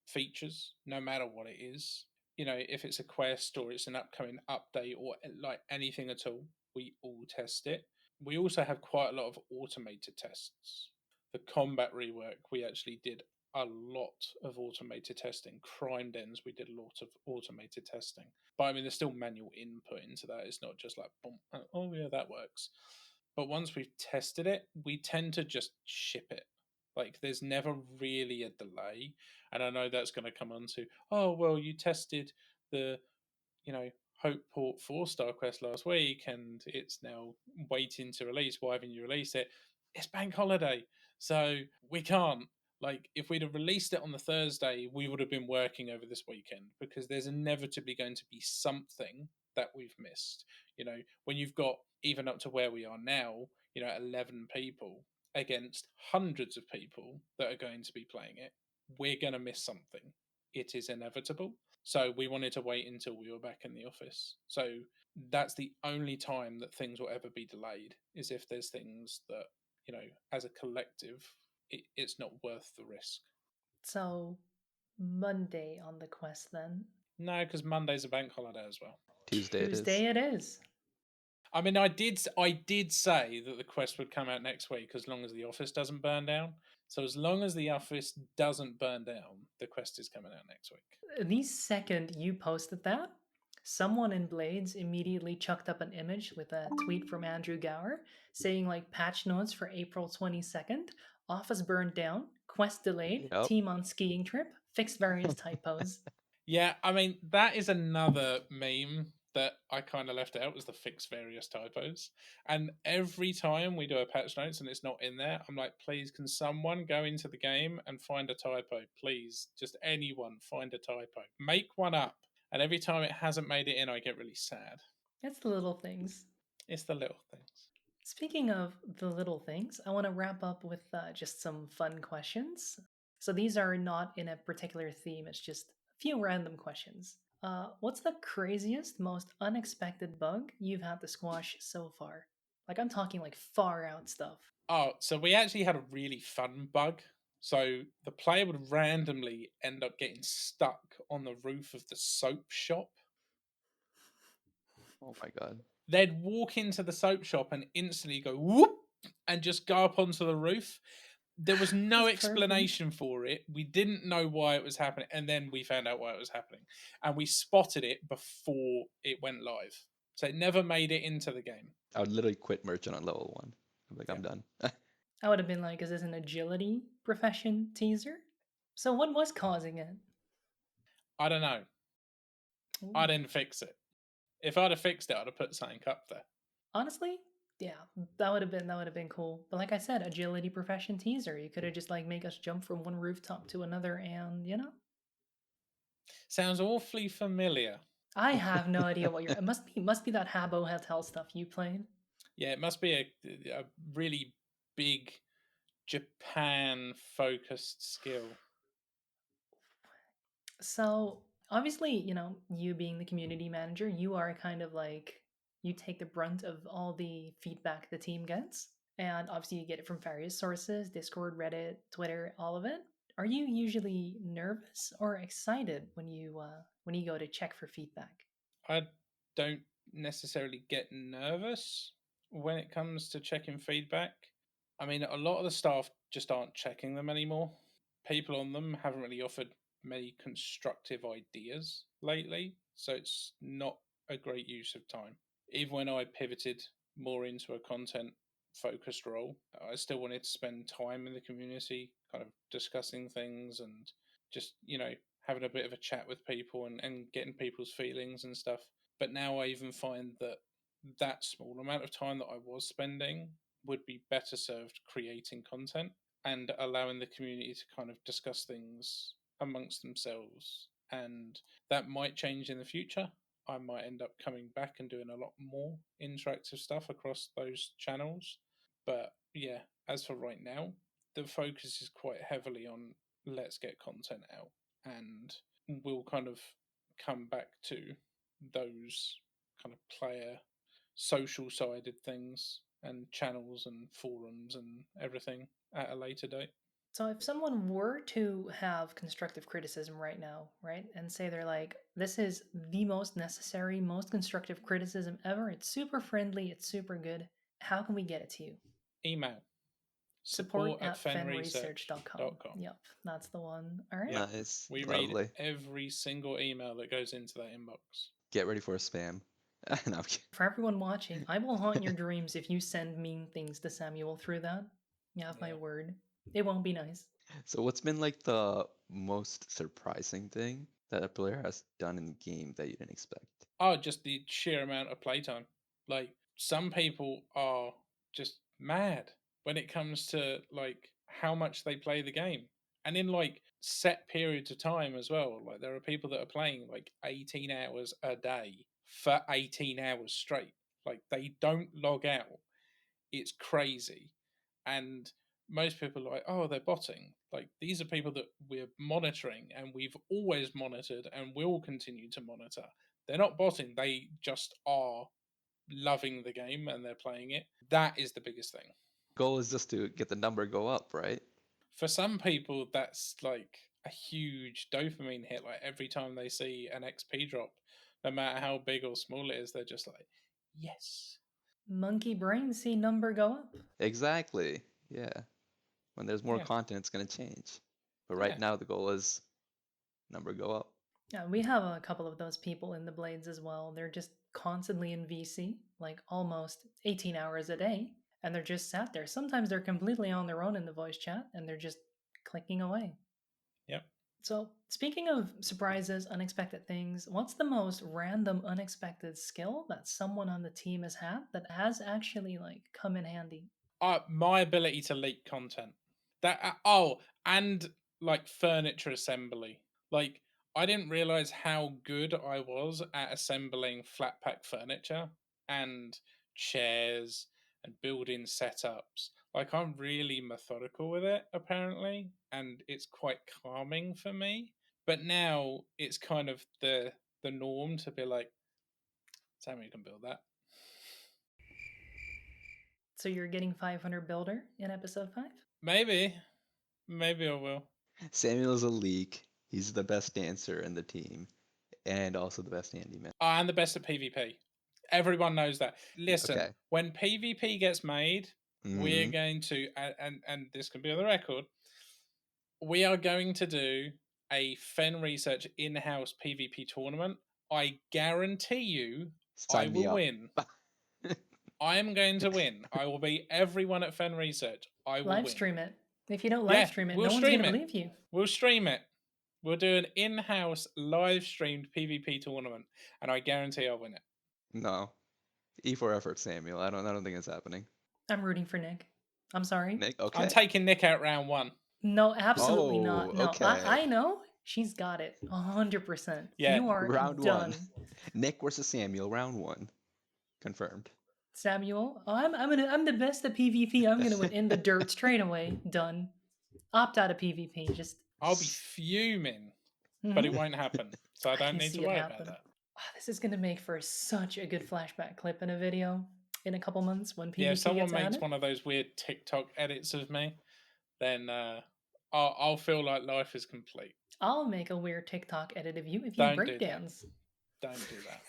features, no matter what it is. You know, if it's a quest or it's an upcoming update or like anything at all, we all test it. We also have quite a lot of automated tests. The combat rework, we actually did a lot of automated testing. Crime dens, we did a lot of automated testing. But I mean, there's still manual input into that. It's not just like, boom, oh yeah, that works. But once we've tested it, we tend to just ship it. Like, there's never really a delay. And I know that's going to come on to, oh, well, you tested the, Hopeport 4-star quest last week and it's now waiting to release. Why haven't you released it? It's bank holiday. So we can't. Like, if we'd have released it on the Thursday, we would have been working over this weekend because there's inevitably going to be something that we've missed. When you've got, even up to where we are now, 11 people against hundreds of people that are going to be playing it, we're going to miss something. It is inevitable. So we wanted to wait until we were back in the office. So that's the only time that things will ever be delayed, is if there's things that, as a collective, it's not worth the risk. So, Monday on the quest then. No, because Monday's a bank holiday as well. Tuesday it is. Tuesday it is. I mean, I did say that the quest would come out next week as long as the office doesn't burn down. So as long as the office doesn't burn down, the quest is coming out next week. The second you posted that, someone in Blades immediately chucked up an image with a tweet from Andrew Gower saying, like, patch notes for April 22nd, office burned down, quest delayed, Yep. team on skiing trip, fixed various typos. Yeah, I mean, that is another meme that I kind of left out, was the fix various typos. And every time we do a patch notes and it's not in there, I'm like, please, can someone go into the game and find a typo? Please, just anyone find a typo. Make one up. And every time it hasn't made it in, I get really sad. It's the little things. It's the little things. Speaking of the little things, I want to wrap up with just some fun questions. So these are not in a particular theme, it's just a few random questions. What's the craziest, most unexpected bug you've had to squash so far? Like, I'm talking like far out stuff. Oh, so we actually had a really fun bug. So the player would randomly end up getting stuck on the roof of the soap shop. Oh my god. They'd walk into the soap shop and instantly go whoop and just go up onto the roof. There was no That's perfect. explanation for it. We didn't know why it was happening. And then we found out why it was happening. And we spotted it before it went live. So it never made it into the game. I would literally quit merchant on level 1. I'm like, I'm done. I would have been like, is this an agility profession teaser? So what was causing it? I don't know. Ooh. I didn't fix it. If I'd have fixed it, I'd have put something up there. Honestly, yeah, that would have been cool. But like I said, agility profession teaser. You could have just like make us jump from one rooftop to another, and Sounds awfully familiar. I have no idea what you're. It must be that Habbo Hotel stuff you played. Yeah, it must be a really big Japan focused skill. So obviously, you being the community manager, you are kind of like, you take the brunt of all the feedback the team gets. And obviously, you get it from various sources: Discord, Reddit, Twitter, all of it. Are you usually nervous or excited when you go to check for feedback? I don't necessarily get nervous when it comes to checking feedback. I mean, a lot of the staff just aren't checking them anymore. People on them haven't really offered many constructive ideas lately, so it's not a great use of time. Even when I pivoted more into a content focused role, I still wanted to spend time in the community, kind of discussing things and just, having a bit of a chat with people and getting people's feelings and stuff. But now I even find that that small amount of time that I was spending would be better served creating content and allowing the community to kind of discuss things amongst themselves. And that might change in the future. I might end up coming back and doing a lot more interactive stuff across those channels. But yeah, as for right now, the focus is quite heavily on let's get content out. And we'll kind of come back to those kind of player social sided things and channels and forums and everything at a later date. So if someone were to have constructive criticism right now, right, and say they're like, this is the most necessary, most constructive criticism ever, it's super friendly, it's super good, how can we get it to you? Email Support support at at fenresearch.com. fenresearch.com. Yep, that's the one. All right. Yeah. Nice. We read Lovely. every single email that goes into that inbox. Get ready for a spam. No, I'm kidding. For everyone watching, I will haunt your dreams if you send mean things to Samuel through that. You have my Yeah. word. It won't be nice. So what's been like the most surprising thing that a player has done in the game that you didn't expect? Oh, just the sheer amount of playtime. Like, some people are just mad when it comes to like how much they play the game. And in like set periods of time as well. Like, there are people that are playing like 18 hours a day for 18 hours straight. Like, they don't log out. It's crazy. And most people are like, oh, they're botting. Like, these are people that we're monitoring and we've always monitored and will continue to monitor. They're not botting, they just are loving the game and they're playing it. That is the biggest thing. Goal is just to get the number go up, right? For some people, that's like a huge dopamine hit. Like, every time they see an XP drop, no matter how big or small it is, they're just like, yes. Monkey brain, see number go up. Exactly. Yeah. When there's more Yeah. content, it's gonna change. But Yeah. right now the goal is number go up. Yeah, we have a couple of those people in the Blades as well. They're just constantly in VC, like almost 18 hours a day, and they're just sat there. Sometimes they're completely on their own in the voice chat and they're just clicking away. Yep. So, speaking of surprises, unexpected things, what's the most random, unexpected skill that someone on the team has had that has actually like come in handy? My ability to leak content. And like furniture assembly. Like, I didn't realize how good I was at assembling flat pack furniture and chairs and building setups. Like, I'm really methodical with it apparently, and it's quite calming for me. But now it's kind of the norm to be like, Sammy, you can build that. So, you're getting 500 builder in episode 5? Maybe I will. Samuel's a leak. He's the best dancer in the team, and also the best handyman. And the best at PvP. Everyone knows that. Listen, Okay. when PvP gets made, we're Mhm. going to, and this can be on the record, we are going to do a Fen Research in-house PvP tournament. I guarantee you, I Sign me will up. win. I am going to win. I will beat everyone at Fen Research. I will Live win. stream it. If you don't live Yeah, stream it, we'll no one's going stream to it. believe you. We'll stream it. We'll do an in-house live streamed PvP tournament, and I guarantee I'll win it. No. E for effort, Samuel. I don't think it's happening. I'm rooting for Nick. I'm sorry. Nick, I'm okay. taking Nick out round 1. No, absolutely Oh, not. No, okay. I know. She's got it. 100%. Yeah. You are Round done. 1. Nick versus Samuel, round 1. Confirmed. Samuel, I'm the best at PvP. I'm gonna win in the dirt straight away. Done. Opt out of PvP. Just I'll be fuming, but it won't happen. So I don't can need to see it worry happen. about that. This is gonna make for such a good flashback clip in a video in a couple months when PvP Yeah, if someone gets makes added. one of those weird TikTok edits of me, then I'll feel like life is complete. I'll make a weird TikTok edit of you if you Don't do that. breakdance. Don't do that.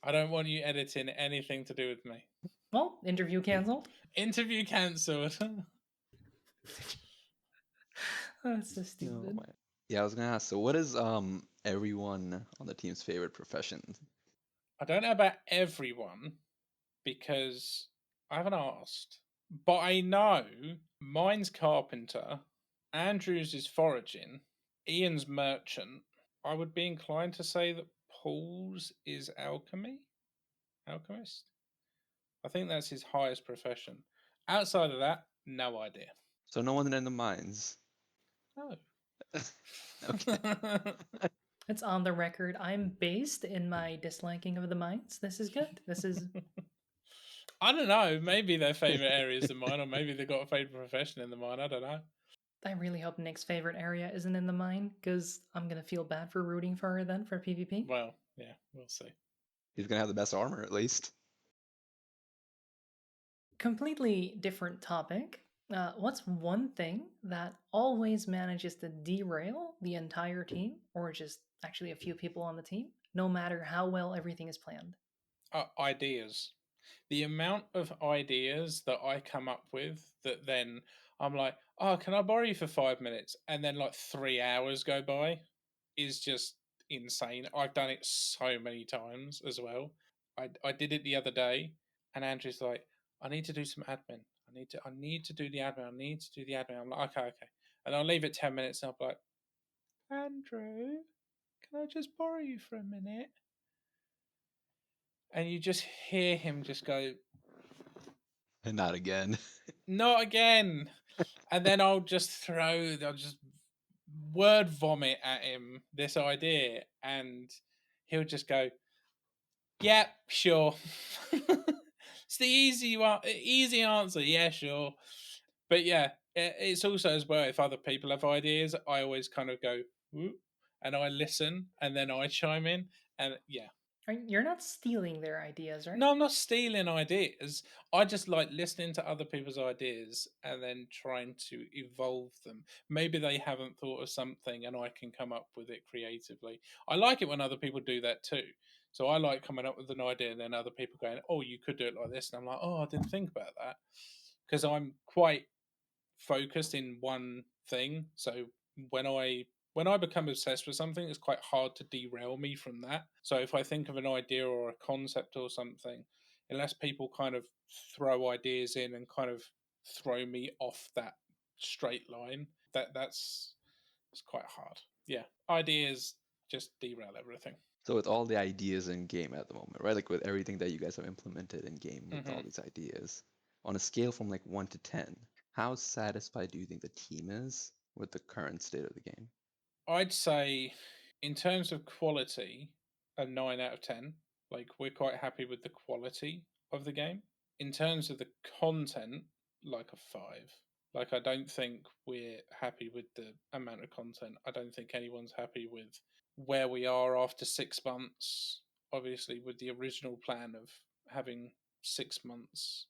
I don't want you editing anything to do with me. Well, interview cancelled. Interview cancelled. Oh, that's so Oh, stupid. my. Yeah, I was gonna ask. So, what is everyone on the team's favorite profession? I don't know about everyone because I haven't asked, but I know mine's carpenter, Andrew's is foraging, Ian's merchant. I would be inclined to say that Paul's is alchemist. I think that's his highest profession. Outside of that, no idea. So, no one in the mines. No. Okay. It's on the record. I'm based in my disliking of the mines. This is good. This is. I don't know. Maybe their favorite area is the mine, or maybe they've got a favorite profession in the mine. I don't know. I really hope Nick's favorite area isn't in the mine, because I'm gonna feel bad for rooting for her then for PvP. Well, yeah, we'll see. He's gonna have the best armor at least. Completely different topic. What's one thing that always manages to derail the entire team, or just actually a few people on the team, no matter how well everything is planned? Ideas. The amount of ideas that I come up with that then I'm like, oh, can I borrow you for 5 minutes? And then like 3 hours go by is just insane. I've done it so many times as well. I did it the other day, and Andrew's like, I need to do some admin. I need to do the admin. I need to do the admin. I'm like, okay. And I'll leave it 10 minutes and I'll be like, Andrew, can I just borrow you for a minute? And you just hear him just go, And not again. not again. And then I'll just word vomit at him this idea, and he'll just go, "Yeah, sure." It's the easy answer. Yeah, sure. But yeah, it's also as well. If other people have ideas, I always kind of go, "Whoop," and I listen, and then I chime in, and yeah, Right? You're not stealing their ideas, right? no, I'm not stealing ideas. I just like listening to other people's ideas and then trying to evolve them. Maybe they haven't thought of something and I can come up with it creatively. I like it when other people do that too. So I like coming up with an idea and then other people going, "Oh, you could do it like this." And I'm like, "Oh, I didn't think about that." Because I'm quite focused in one thing. So when I when I become obsessed with something, it's quite hard to derail me from that. So if I think of an idea or a concept or something, unless people kind of throw ideas in and kind of throw me off that straight line, that's it's quite hard. Yeah, ideas just derail everything. So with all the ideas in game at the moment, right? Like with everything that you guys have implemented in game with all hmm these ideas, on a scale from like 1 to 10, how satisfied do you think the team is with the current state of the game? I'd say, in terms of quality, a 9 out of 10. Like, we're quite happy with the quality of the game. In terms of the content, like a 5. Like, I don't think we're happy with the amount of content. I don't think anyone's happy with where we are after 6 months. Obviously, with the original plan of having 6 months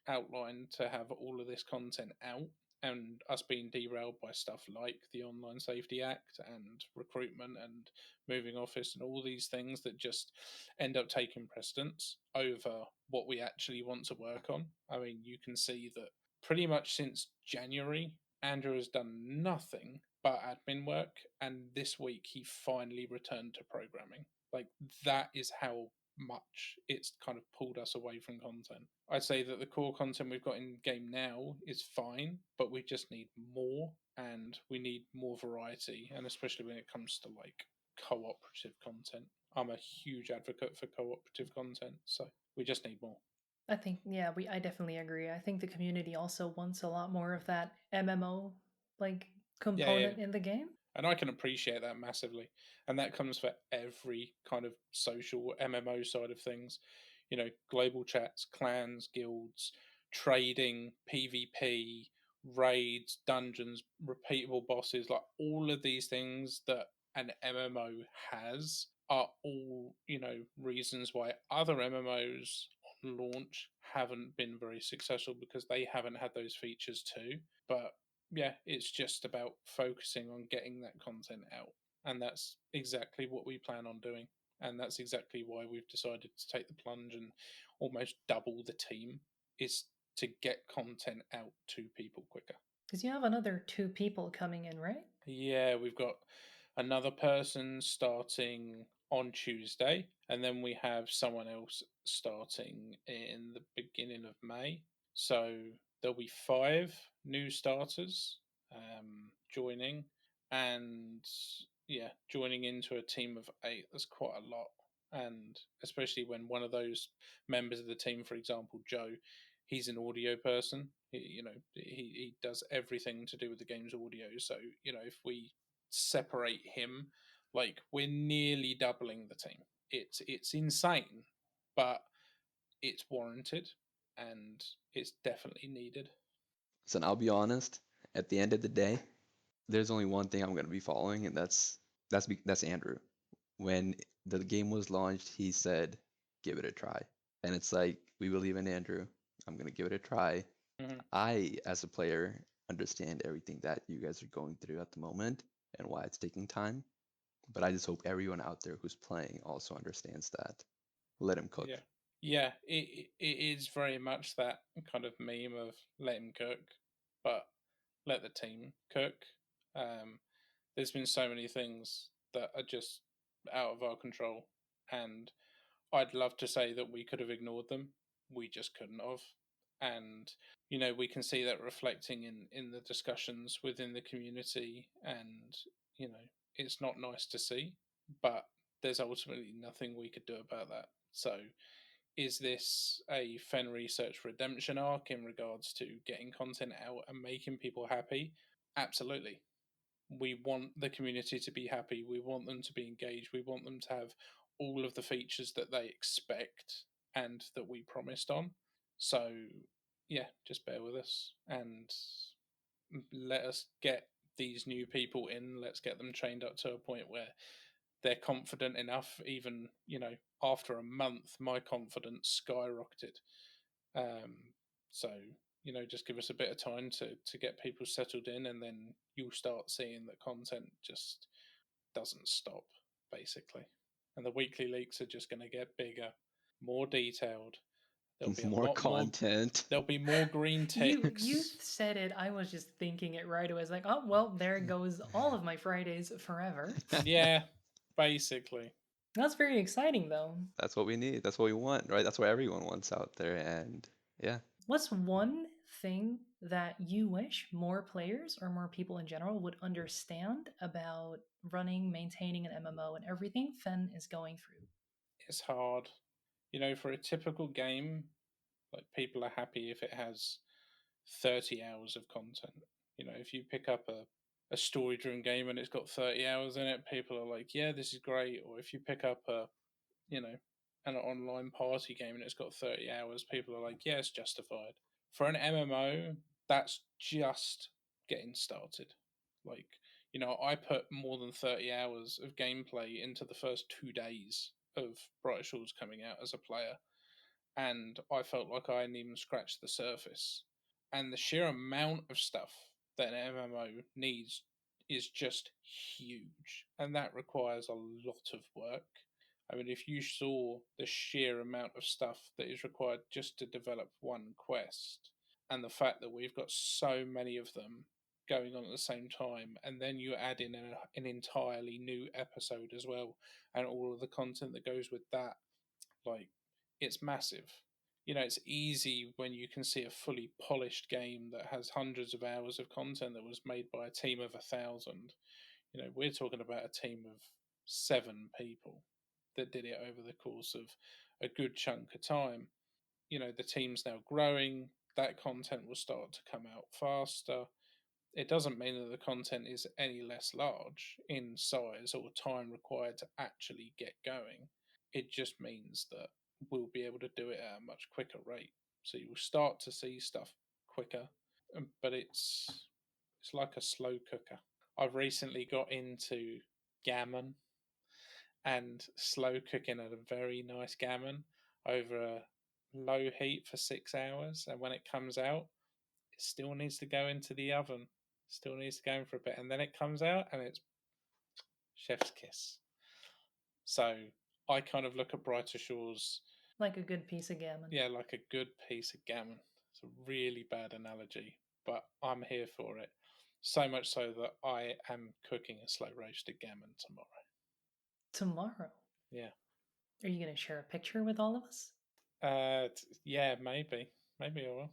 outlined to have all of this content out, and us being derailed by stuff like the Online Safety Act and recruitment and moving office and all these things that just end up taking precedence over what we actually want to work on. I mean, you can see that pretty much since January, Andrew has done nothing but admin work, and this week he finally returned to programming. Like, that is how much it's kind of pulled us away from content. I'd say that the core content we've got in game now is fine, but we just need more, and we need more variety, and especially when it comes to like cooperative content. I'm a huge advocate for cooperative content, so we just need more. I think, yeah, I definitely agree. I think the community also wants a lot more of that MMO like Yeah, yeah. component in the game. And I can appreciate that massively. And that comes for every kind of social MMO side of things. Global chats, clans, guilds, trading, PvP, raids, dungeons, repeatable bosses, like all of these things that an MMO has are all, reasons why other MMOs on launch haven't been very successful because they haven't had those features too. But yeah, it's just about focusing on getting that content out. And that's exactly what we plan on doing. And that's exactly why we've decided to take the plunge and almost double the team, is to get content out to people quicker. Because you have another two people coming in, right? Yeah, we've got another person starting on Tuesday, and then we have someone else starting in the beginning of May. So there'll be 5 new starters joining, and yeah, joining into a team of 8. That's quite a lot, and especially when one of those members of the team, for example, Joe, he's an audio person. He does everything to do with the game's audio. So if we separate him, like, we're nearly doubling the team. It's insane, but it's warranted, and it's definitely needed. So I'll be honest, at the end of the day, there's only one thing I'm going to be following, and that's Andrew. When the game was launched, he said give it a try. And it's like, we believe in Andrew. I'm going to give it a try. Mm-hmm. I, as a player, understand everything that you guys are going through at the moment and why it's taking time. But I just hope everyone out there who's playing also understands that. Let him cook. Yeah. Yeah, it is very much that kind of meme of let him cook, but let the team cook. There's been so many things that are just out of our control, and I'd love to say that we could have ignored them. We just couldn't have. And, we can see that reflecting in the discussions within the community, and, it's not nice to see, but there's ultimately nothing we could do about that. So, is this a Fen Research redemption arc in regards to getting content out and making people happy? Absolutely. We want the community to be happy. We want them to be engaged. We want them to have all of the features that they expect and that we promised on. So, yeah, just bear with us and let us get these new people in. Let's get them trained up to a point where they're confident enough. Even, after a month, my confidence skyrocketed. So, just give us a bit of time to get people settled in, and then you'll start seeing that content just doesn't stop, basically. And the weekly leaks are just going to get bigger, more detailed. There'll be a More lot more. content. There'll be more green You ticks. said it. I was just thinking it right away. I was like, oh well, there goes all of my Fridays forever. Yeah, basically. That's very exciting, though. That's what we need. That's what we want, right? That's what everyone wants out there. And yeah. What's one thing that you wish more players or more people in general would understand about running, maintaining an MMO and everything Fen is going through? It's hard. For a typical game, like people are happy if it has 30 hours of content. If you pick up a story driven game and it's got 30 hours in it, people are like, yeah, this is great. Or if you pick up you know, an online party game and it's got 30 hours, people are like, yeah, it's justified. For an MMO, that's just getting started. Like, I put more than 30 hours of gameplay into the first 2 days of Brighter Shores coming out as a player, and I felt like I hadn't even scratched the surface. And the sheer amount of stuff that an MMO needs is just huge, and that requires a lot of work. I mean, if you saw the sheer amount of stuff that is required just to develop one quest, and the fact that we've got so many of them going on at the same time, and then you add in an entirely new episode as well, and all of the content that goes with that, like, it's massive. It's easy when you can see a fully polished game that has hundreds of hours of content that was made by a team of 1,000. We're talking about a team of 7 people that did it over the course of a good chunk of time. The team's now growing. That content will start to come out faster. It doesn't mean that the content is any less large in size or time required to actually get going. It just means that we'll be able to do it at a much quicker rate. So you'll start to see stuff quicker, but it's like a slow cooker. I've recently got into gammon and slow cooking at a very nice gammon over a low heat for 6 hours, and when it comes out, it still needs to go into the oven, still needs to go in for a bit, and then it comes out and it's chef's kiss. So I kind of look at Brighter Shores, Like a good piece of gammon. yeah, like a good piece of gammon. It's a really bad analogy, but I'm here for it. So much so that I am cooking a slow roasted gammon tomorrow. Tomorrow. Yeah. Are you going to share a picture with all of us? Yeah, maybe. Maybe I will.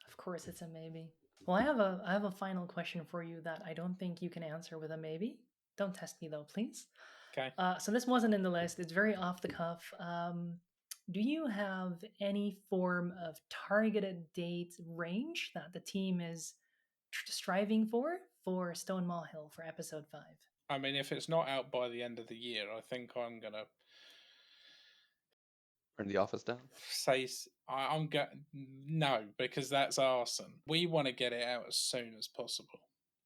Of course, it's a maybe. Well, I have a final question for you that I don't think you can answer with a maybe. Don't test me though, please. Okay. So this wasn't in the list. It's very off the cuff. Do you have any form of targeted date range that the team is striving for Stonewall Hill for episode 5? I mean, if it's not out by the end of the year, I think I'm gonna Turn the office down. say I'm going no, because that's arson. We want to get it out as soon as possible.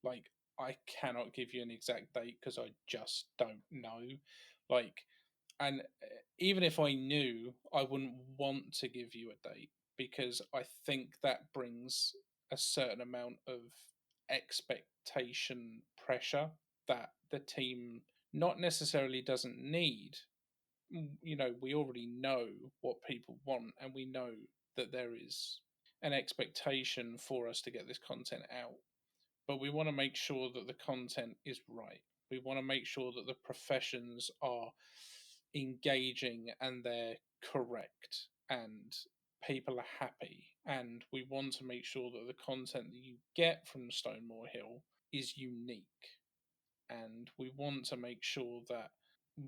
Like, I cannot give you an exact date because I just don't know. Like, And even if I knew, I wouldn't want to give you a date because I think that brings a certain amount of expectation pressure that the team not necessarily doesn't need. We already know what people want, and we know that there is an expectation for us to get this content out, but we want to make sure that the content is right. We want to make sure that the professions are engaging and they're correct and people are happy. And we want to make sure that the content that you get from Stonemore Hill is unique. And we want to make sure that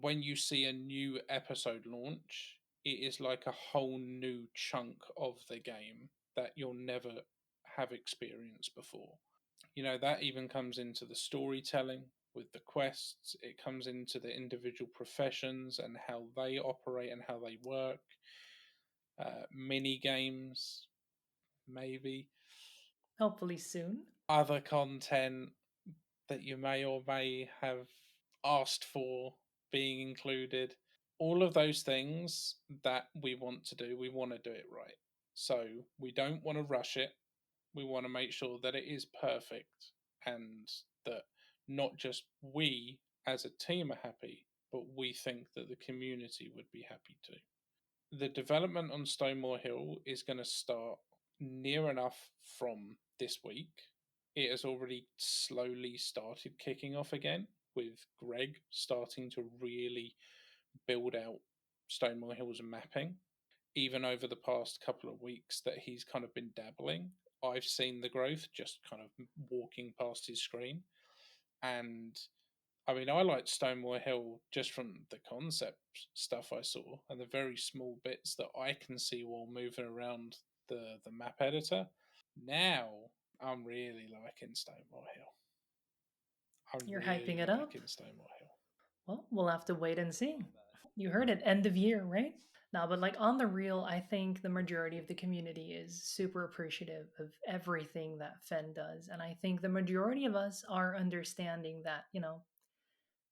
when you see a new episode launch, it is like a whole new chunk of the game that you'll never have experienced before. That even comes into the storytelling with the quests. It comes into the individual professions and how they operate and how they work. Mini games, maybe. Hopefully soon. Other content that you may or may have asked for being included. All of those things that we want to do, we want to do it right. So we don't want to rush it. We want to make sure that it is perfect and that not just we as a team are happy, but we think that the community would be happy too. The development on Stonemore Hill is going to start near enough from this week. It has already slowly started kicking off again, with Greg starting to really build out Stonemore Hill's mapping. Even over the past couple of weeks that he's kind of been dabbling, I've seen the growth just kind of walking past his screen. And I mean, I liked Stonemore Hill just from the concept stuff I saw and the very small bits that I can see while moving around the map editor. Now I'm really liking Stonemore Hill. I'm You're hyping really it up? liking Stonemore Hill. Well, we'll have to wait and see. You heard it, end of year, right? No, but like on the real, I think the majority of the community is super appreciative of everything that Fen does. And I think the majority of us are understanding that,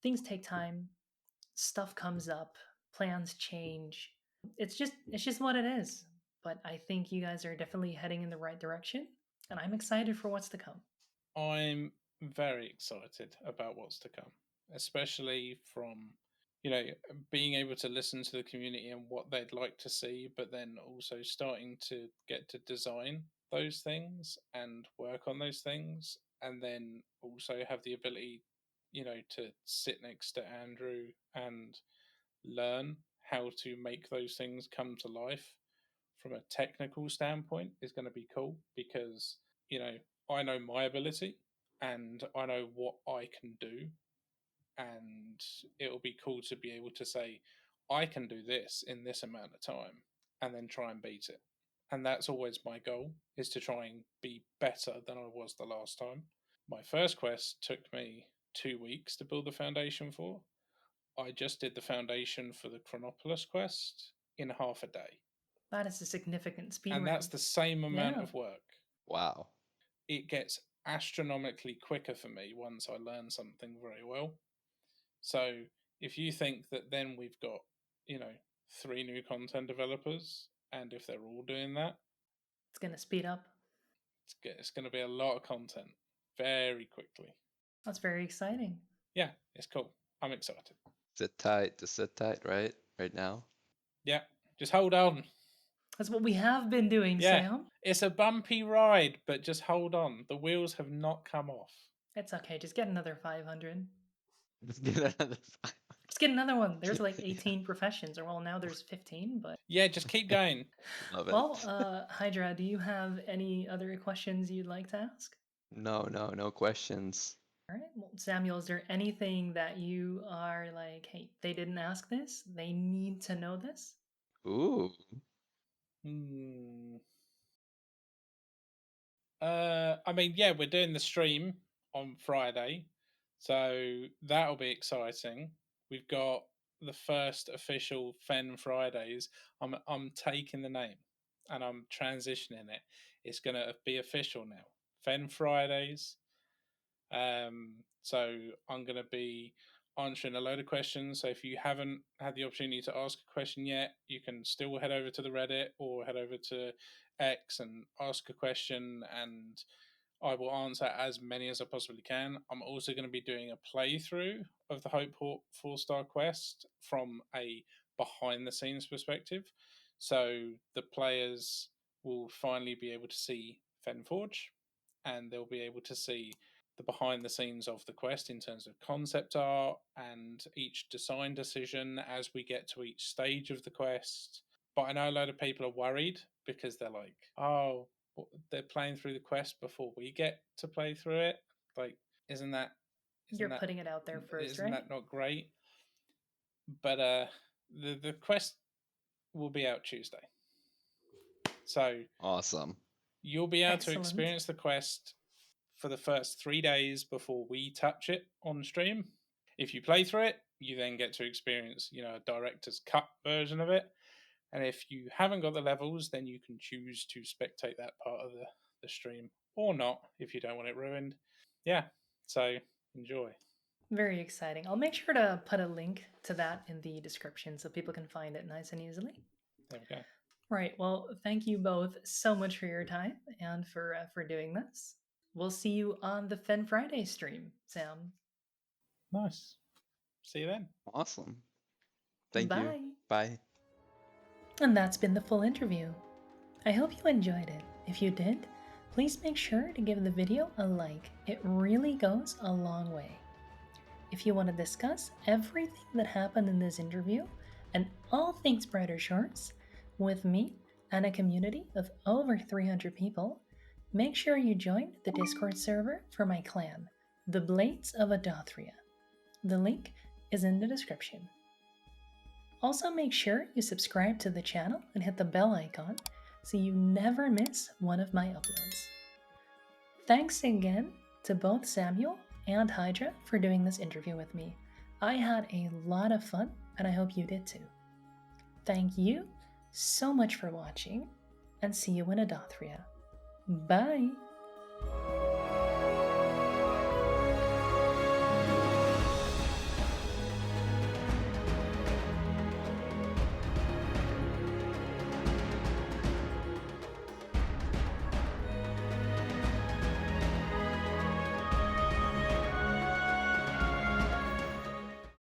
things take time, stuff comes up, plans change. It's just what it is. But I think you guys are definitely heading in the right direction, and I'm excited for what's to come. I'm very excited about what's to come, especially from you know being able to listen to the community and what they'd like to see, but then also starting to get to design those things and work on those things, and then also have the ability, to sit next to Andrew and learn how to make those things come to life from a technical standpoint is going to be cool because you know I know my ability and I know what I can do, and it'll be cool to be able to say I can do this in this amount of time and then try and beat it. And that's always my goal, is to try and be better than I was the last time. My first quest took me 2 weeks to build the foundation for. I just did the foundation for the Chronopolis quest in half a day. That is a significant speed And that's ramp. the same amount Yeah. of work. Wow. It gets astronomically quicker for me once I learn something very well. So if you think that then we've got, you know, 3 new content developers, and if they're all doing that, It's going to speed up. it's going to be a lot of content very quickly. That's very exciting. Yeah, it's cool. I'm excited. Sit tight, just sit tight, right? Right now. Yeah, just hold on. That's what we have been doing, Yeah, Sam. it's a bumpy ride, but just hold on. The wheels have not come off. It's okay. Just get another 500. Just get another five. Just get another one. There's Yeah, like yeah. 18 professions, or well, now there's 15, but. Yeah, just keep going. Love it. Well, Hydra, do you have any other questions you'd like to ask? No questions. All right. Well, Samuel, is there anything that you are like, hey, they didn't ask this? They need to know this? Ooh. Hmm. I mean, yeah, we're doing the stream on Friday, so that'll be exciting. We've got the first official Fen Fridays. I'm taking the name and I'm transitioning it. It's gonna be official now. Fen Fridays. So I'm gonna be answering a load of questions. So if you haven't had the opportunity to ask a question yet, you can still head over to the Reddit or head over to X and ask a question, and I will answer as many as I possibly can. I'm also going to be doing a playthrough of the Hopeport 4-star quest from a behind the scenes perspective. So the players will finally be able to see Fenforge, and they'll be able to see the behind the scenes of the quest in terms of concept art and each design decision as we get to each stage of the quest. But I know a lot of people are worried because they're like, oh, they're playing through the quest before we get to play through it. Like, isn't that You're putting it out there first, isn't right? that not great? But the quest will be out Tuesday, so Awesome. you'll be able to Excellent. experience the quest for the first 3 days before we touch it on stream. If you play through it, you then get to experience, a director's cut version of it. And if you haven't got the levels, then you can choose to spectate that part of the stream or not if you don't want it ruined. Yeah, so enjoy. Very exciting. I'll make sure to put a link to that in the description so people can find it nice and easily. There we go. Right. Well, thank you both so much for your time and for doing this. We'll see you on the Fen Friday stream, Sam. Nice. See you then. Awesome. Thank you. Bye. Bye. And that's been the full interview. I hope you enjoyed it. If you did, please make sure to give the video a like. It really goes a long way. If you want to discuss everything that happened in this interview and all things Brighter Shores with me and a community of over 300 people, make sure you join the Discord server for my clan, the Blades of Adothria. The link is in the description. Also, make sure you subscribe to the channel and hit the bell icon so you never miss one of my uploads. Thanks again to both Samuel and Hydra for doing this interview with me. I had a lot of fun, and I hope you did too. Thank you so much for watching, and see you in Adothria. Bye!